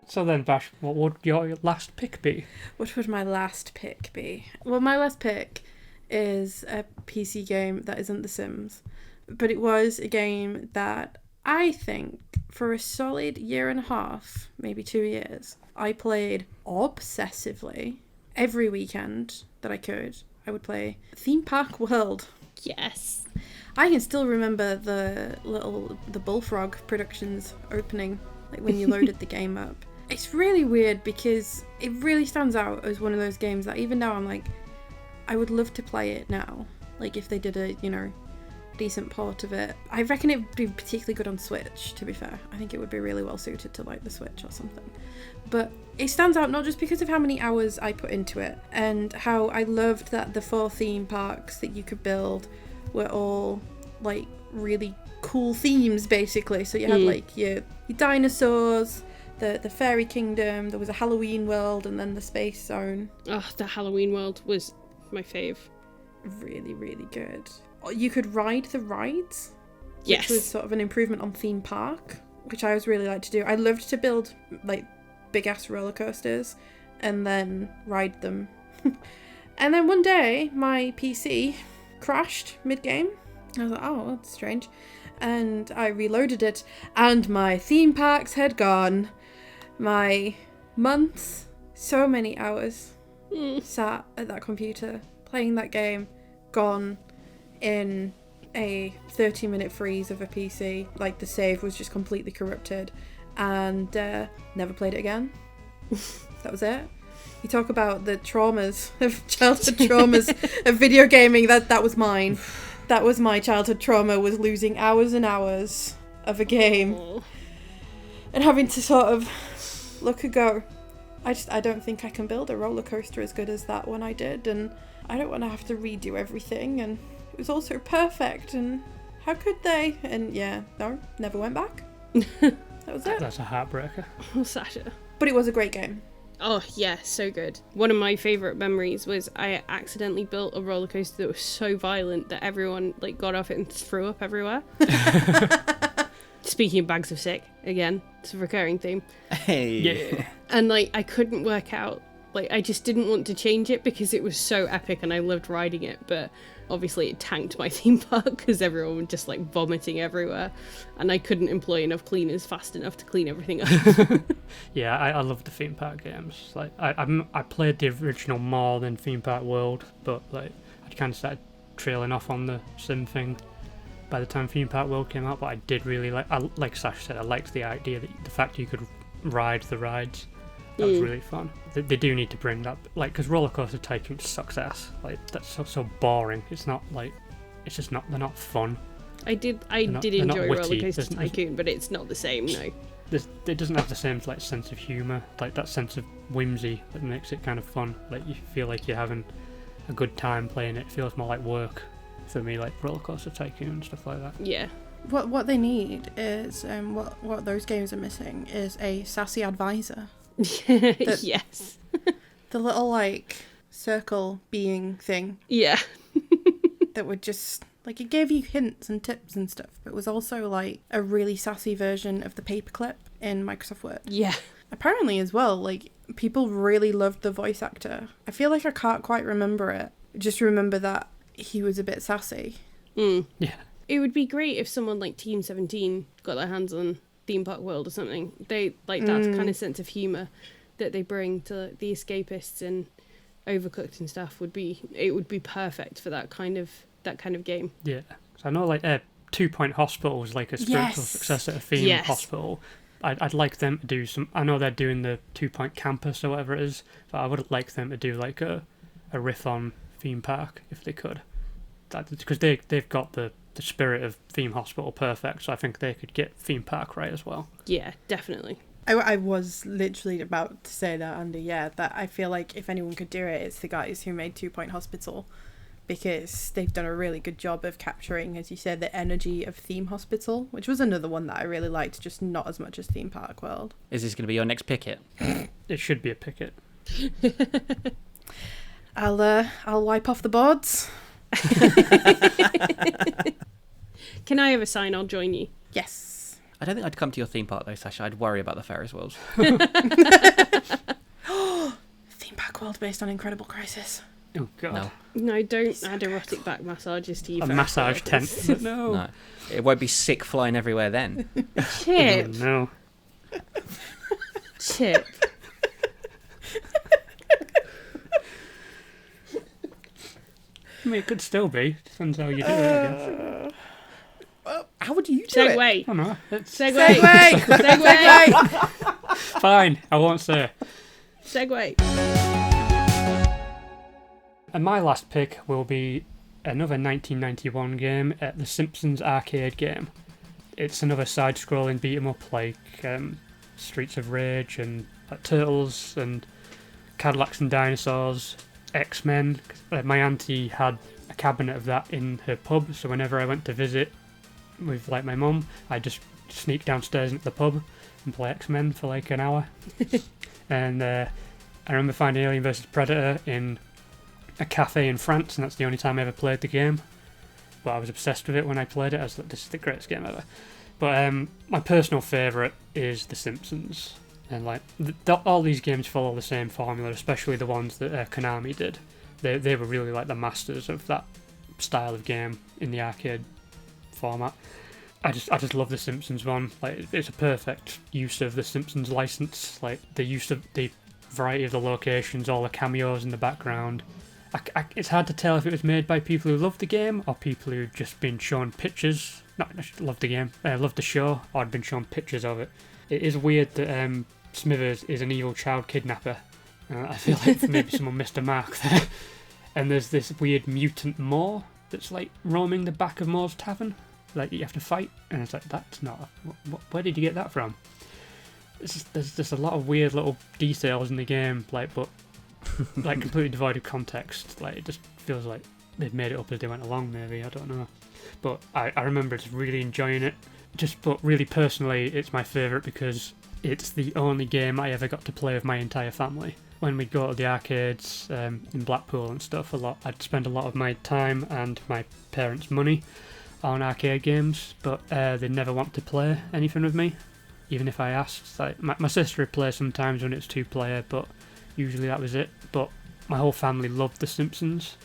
So then, Bash, what would your last pick be? What would my last pick be? Well, my last pick is a PC game that isn't The Sims, but it was a game that I think for a solid year and a half, maybe 2 years, I played obsessively. Every weekend that I could, I would play Theme Park World. Yes. I can still remember the Bullfrog Productions opening, like when you loaded the game up. It's really weird because it really stands out as one of those games that even now I'm like, I would love to play it now. Like if they did a, decent port of it. I reckon it would be particularly good on Switch, to be fair. I think it would be really well suited to like the Switch or something. But it stands out not just because of how many hours I put into it and how I loved that the 4 theme parks that you could build were all like really cool themes, basically. So you had like your dinosaurs, the fairy kingdom, there was a Halloween world, and then the space zone. Oh, the Halloween world was my fave. Really, really good. You could ride the rides, yes, which was sort of an improvement on Theme Park, which I always really liked to do. I loved to build like big ass roller coasters and then ride them. And then one day my PC crashed mid-game. I was like, oh, that's strange. And I reloaded it and my theme parks had gone. My months, so many hours sat at that computer playing that game, gone in a 30-minute freeze of a PC. Like the save was just completely corrupted, and never played it again. That was it. You talk about the traumas of childhood traumas of video gaming. That was mine. That was my childhood trauma, was losing hours and hours of a game and having to sort of look and go, I don't think I can build a roller coaster as good as that one I did, and I don't want to have to redo everything, and it was also perfect, and how could they? And no, never went back. That was it. That's a heartbreaker. Oh, Sasha. But it was a great game. Oh, yeah, so good. One of my favourite memories was I accidentally built a roller coaster that was so violent that everyone like got off it and threw up everywhere. Speaking of bags of sick, again, it's a recurring theme. Hey. Yeah. And like I couldn't work out, like I just didn't want to change it because it was so epic and I loved riding it, but obviously it tanked my theme park because everyone was just like vomiting everywhere and I couldn't employ enough cleaners fast enough to clean everything up. Yeah, I love the theme park games. Like I played the original more than Theme Park World, but like I kind of started trailing off on the sim thing by the time Theme Park World came out. But I did really like Sash said, I liked the idea that the fact you could ride the rides. That was really fun. They do need to bring that, like, because Roller Coaster Tycoon sucks ass. Like, that's so boring. It's not like, it's just not. They're not fun. I did enjoy Roller Coaster Tycoon, but it's not the same. No. It doesn't have the same like sense of humour, like that sense of whimsy that makes it kind of fun. Like you feel like you're having a good time playing it. It feels more like work for me, like Roller Coaster Tycoon and stuff like that. Yeah. What they need is what those games are missing is a sassy advisor. Yes. The little like circle being thing Yeah. that would just, like, it gave you hints and tips and stuff, but it was also, like, a really sassy version of the paperclip in Microsoft Word. Yeah. Apparently, as well, like, people really loved the voice actor. I feel like I can't quite remember it. Just remember that he was a bit sassy. Mm. Yeah. It would be great if someone like Team 17 got their hands on Theme Park World or something. They like that kind of sense of humour that they bring to the escapists and Overcooked and stuff would be perfect for that kind of game. Yeah. So I know, like, 2 Point Hospital was like a spiritual successor to Theme Hospital. I'd like them to do some. I know they're doing the 2 Point Campus or whatever it is, but I would like them to do like a riff on Theme Park if they could. Because they've got the spirit of Theme Hospital perfect, so I think they could get Theme Park right as well. Yeah, definitely. I was literally about to say that, Andy, that I feel like if anyone could do it, it's the guys who made 2 Point Hospital, because they've done a really good job of capturing, as you said, the energy of Theme Hospital, which was another one that I really liked, just not as much as Theme Park World. Is this going to be your next picket? It should be a picket. I'll wipe off the boards. Can I have a sign? I'll join you. Yes. I don't think I'd come to your theme park though, Sasha. I'd worry about the Ferris wheels. Theme Park World based on Incredible Crisis. Oh, God. No, don't add erotic back massages to you. A massage tent. No. It won't be sick flying everywhere then. Chip. Oh, no. Chip. I mean, it could still be. Depends how you do it, I guess. How would you do it? Segue. Oh, no. It's Segue. Segue! fine. I won't say. Segue. And my last pick will be another 1991 game, The Simpsons arcade game. It's another side-scrolling beat-em-up like Streets of Rage and like Turtles and Cadillacs and Dinosaurs, X-Men. My auntie had a cabinet of that in her pub, so whenever I went to visit with like my mum, I'd just sneak downstairs into the pub and play X-Men for like an hour. And I remember finding Alien vs Predator in a cafe in France, and that's the only time I ever played the game. But I was obsessed with it when I played it. I was like, this is the greatest game ever. But my personal favourite is The Simpsons. And like all these games follow the same formula, especially the ones that Konami did. They were really like the masters of that style of game in the arcade format. I just love the Simpsons one. Like, it's a perfect use of the Simpsons license. Like the use of the variety of the locations, all the cameos in the background. It's hard to tell if it was made by people who loved the game or people who'd just been shown pictures. Not loved the game, loved the show, or had been shown pictures of it. It is weird that Smithers is an evil child kidnapper. I feel like maybe someone missed a mark there. And there's this weird mutant Moor that's like roaming the back of Moor's tavern. Like, you have to fight, and it's like, that's not. Where did you get that from? There's just a lot of weird little details in the game, like, but like completely devoid of context. Like, it just feels like they've made it up as they went along. Maybe, I don't know. But I remember just really enjoying it. But really personally, it's my favourite because it's the only game I ever got to play with my entire family. When we'd go to the arcades in Blackpool and stuff, I'd spend a lot of my time and my parents' money on arcade games, but they'd never want to play anything with me, even if I asked. Like, my sister would play sometimes when it's 2-player, but usually that was it. But my whole family loved The Simpsons,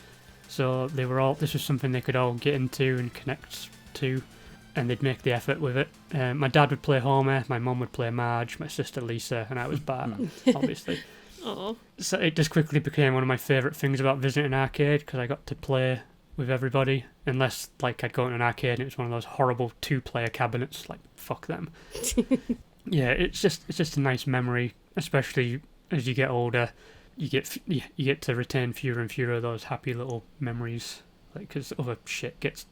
so this was something they could all get into and connect to, and they'd make the effort with it. My dad would play Homer, my mum would play Marge, my sister Lisa, and I was Bart, obviously. Aww. So it just quickly became one of my favourite things about visiting an arcade, because I got to play with everybody, unless like I'd go into an arcade and it was one of those horrible 2-player cabinets. Like, fuck them. Yeah, it's just a nice memory, especially as you get older. You get to retain fewer and fewer of those happy little memories, like, because other shit gets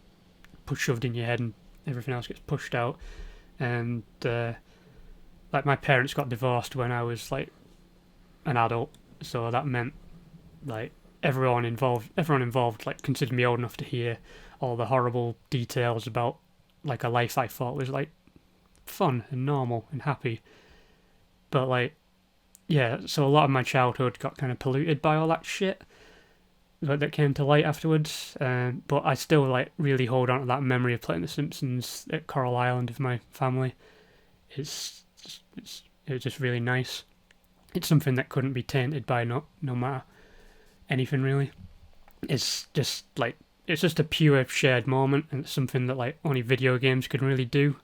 shoved in your head and everything else gets pushed out. And like, my parents got divorced when I was like an adult, so that meant like everyone involved like considered me old enough to hear all the horrible details about like a life I thought was like fun and normal and happy. But like, yeah, so a lot of my childhood got kind of polluted by all that shit, that came to light afterwards. But I still like really hold on to that memory of playing The Simpsons at Coral Island with my family. It's just really nice. It's something that couldn't be tainted by no matter anything really. It's just a pure shared moment, and it's something that like only video games can really do.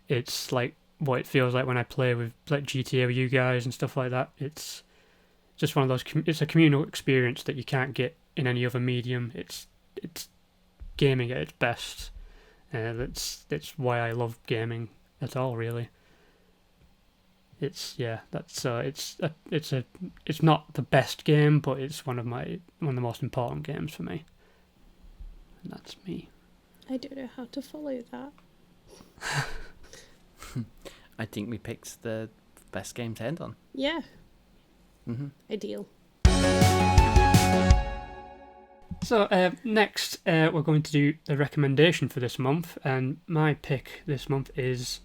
It's like what it feels like when I play with like GTA with you guys and stuff like that. It's just one of those. It's a communal experience that you can't get in any other medium. It's gaming at its best. That's why I love gaming at all, really. It's not the best game, but it's one of the most important games for me. And that's me. I don't know how to follow that. I think we picked the best game to end on. Yeah. Mm-hmm. Ideal. So next, we're going to do the recommendation for this month, and my pick this month is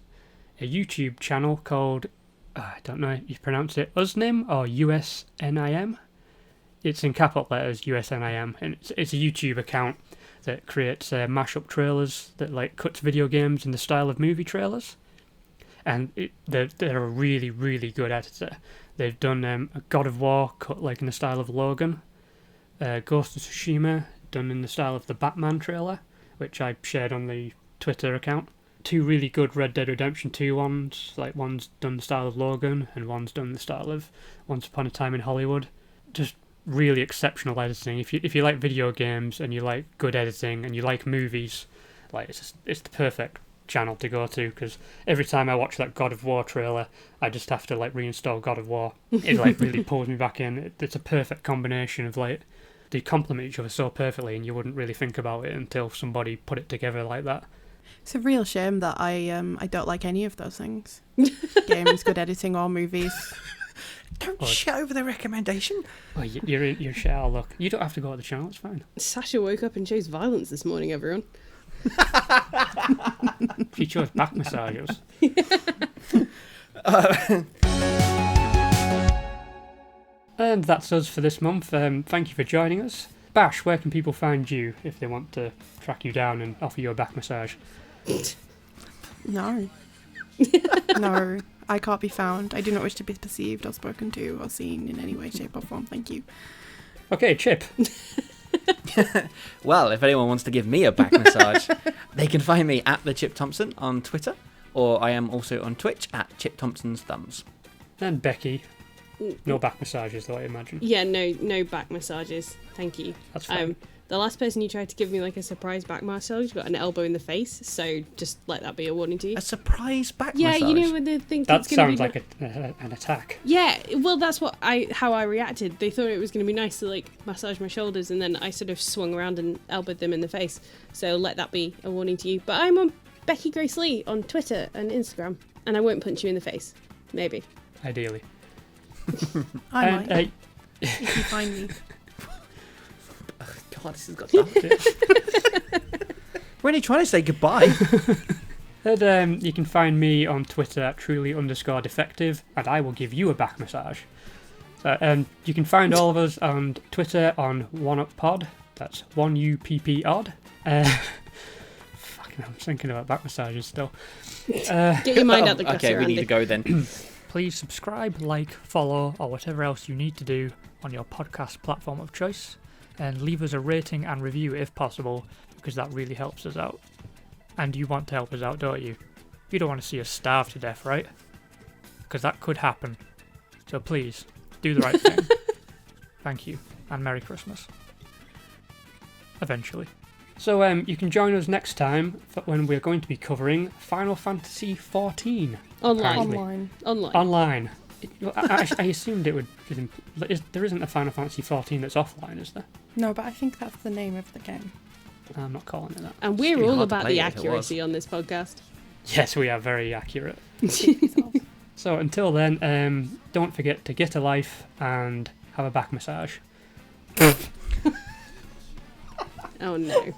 a YouTube channel called, I don't know if you pronounce it, Usnim or USNIM. It's in capital letters, USNIM, and it's a YouTube account that creates mashup trailers that like cuts video games in the style of movie trailers. And they're a really, really good editor. They've done a God of War cut like in the style of Logan, Ghost of Tsushima done in the style of the Batman trailer, which I shared on the Twitter account. 2 really good Red Dead Redemption 2 ones, like one's done the style of Logan and one's done the style of Once Upon a Time in Hollywood. Just really exceptional editing. If you like video games and you like good editing and you like movies, like it's the perfect channel to go to, because every time I watch that God of War trailer, I just have to like reinstall God of War. It like really pulls me back in. It's a perfect combination of like they complement each other so perfectly, and you wouldn't really think about it until somebody put it together like that. It's a real shame that I don't like any of those things. Games, good editing, or movies. Don't shit over the recommendation. Oh, you're shit. Oh, look, you don't have to go to the channel. It's fine. Sasha woke up and chose violence this morning, everyone. She chose back massages. And that's us for this month. Thank you for joining us. Bash, where can people find you if they want to track you down and offer you a back massage? No. No, I can't be found. I do not wish to be perceived or spoken to or seen in any way, shape or form. Thank you. Okay, Chip. Well, if anyone wants to give me a back massage, they can find me at the Chip Thompson on Twitter, or I am also on Twitch at Chip Thompson's Thumbs. And Becky. No back massages, though, I imagine. Yeah, no back massages. Thank you. That's fine. The last person who tried to give me like a surprise back massage got an elbow in the face, so just let that be a warning to you. A surprise back Yeah, massage? you know when they think That it's going to sounds be like an attack. Yeah, well, that's how I reacted. They thought it was going to be nice to like massage my shoulders, and then I sort of swung around and elbowed them in the face. So let that be a warning to you. But I'm on Becky Grace Lee on Twitter and Instagram, and I won't punch you in the face. Maybe. Ideally. I might. If you find me. God, this has got dark. We're only trying to say goodbye. And you can find me on Twitter at truly_defective, and I will give you a back massage. So, you can find all of us on Twitter on OneUpPod. That's 1UPP odd. Fucking, I'm thinking about back massages still. Get your mind out the gutter, Okay, we need Andy. to go then. Please subscribe, like, follow, or whatever else you need to do on your podcast platform of choice. And leave us a rating and review if possible, because that really helps us out. And you want to help us out, don't you? You don't want to see us starve to death, right? Because that could happen. So please, do the right thing. Thank you, and Merry Christmas. Eventually. So you can join us next time when we're going to be covering Final Fantasy XIV. Online. Online. I assumed it would. There isn't a Final Fantasy XIV that's offline, is there? No, but I think that's the name of the game. I'm not calling it that. And we're It's all hard to about play the it if it was. accuracy on this podcast. Yes, we are very accurate. So until then, don't forget to get a life and have a back massage. Oh no.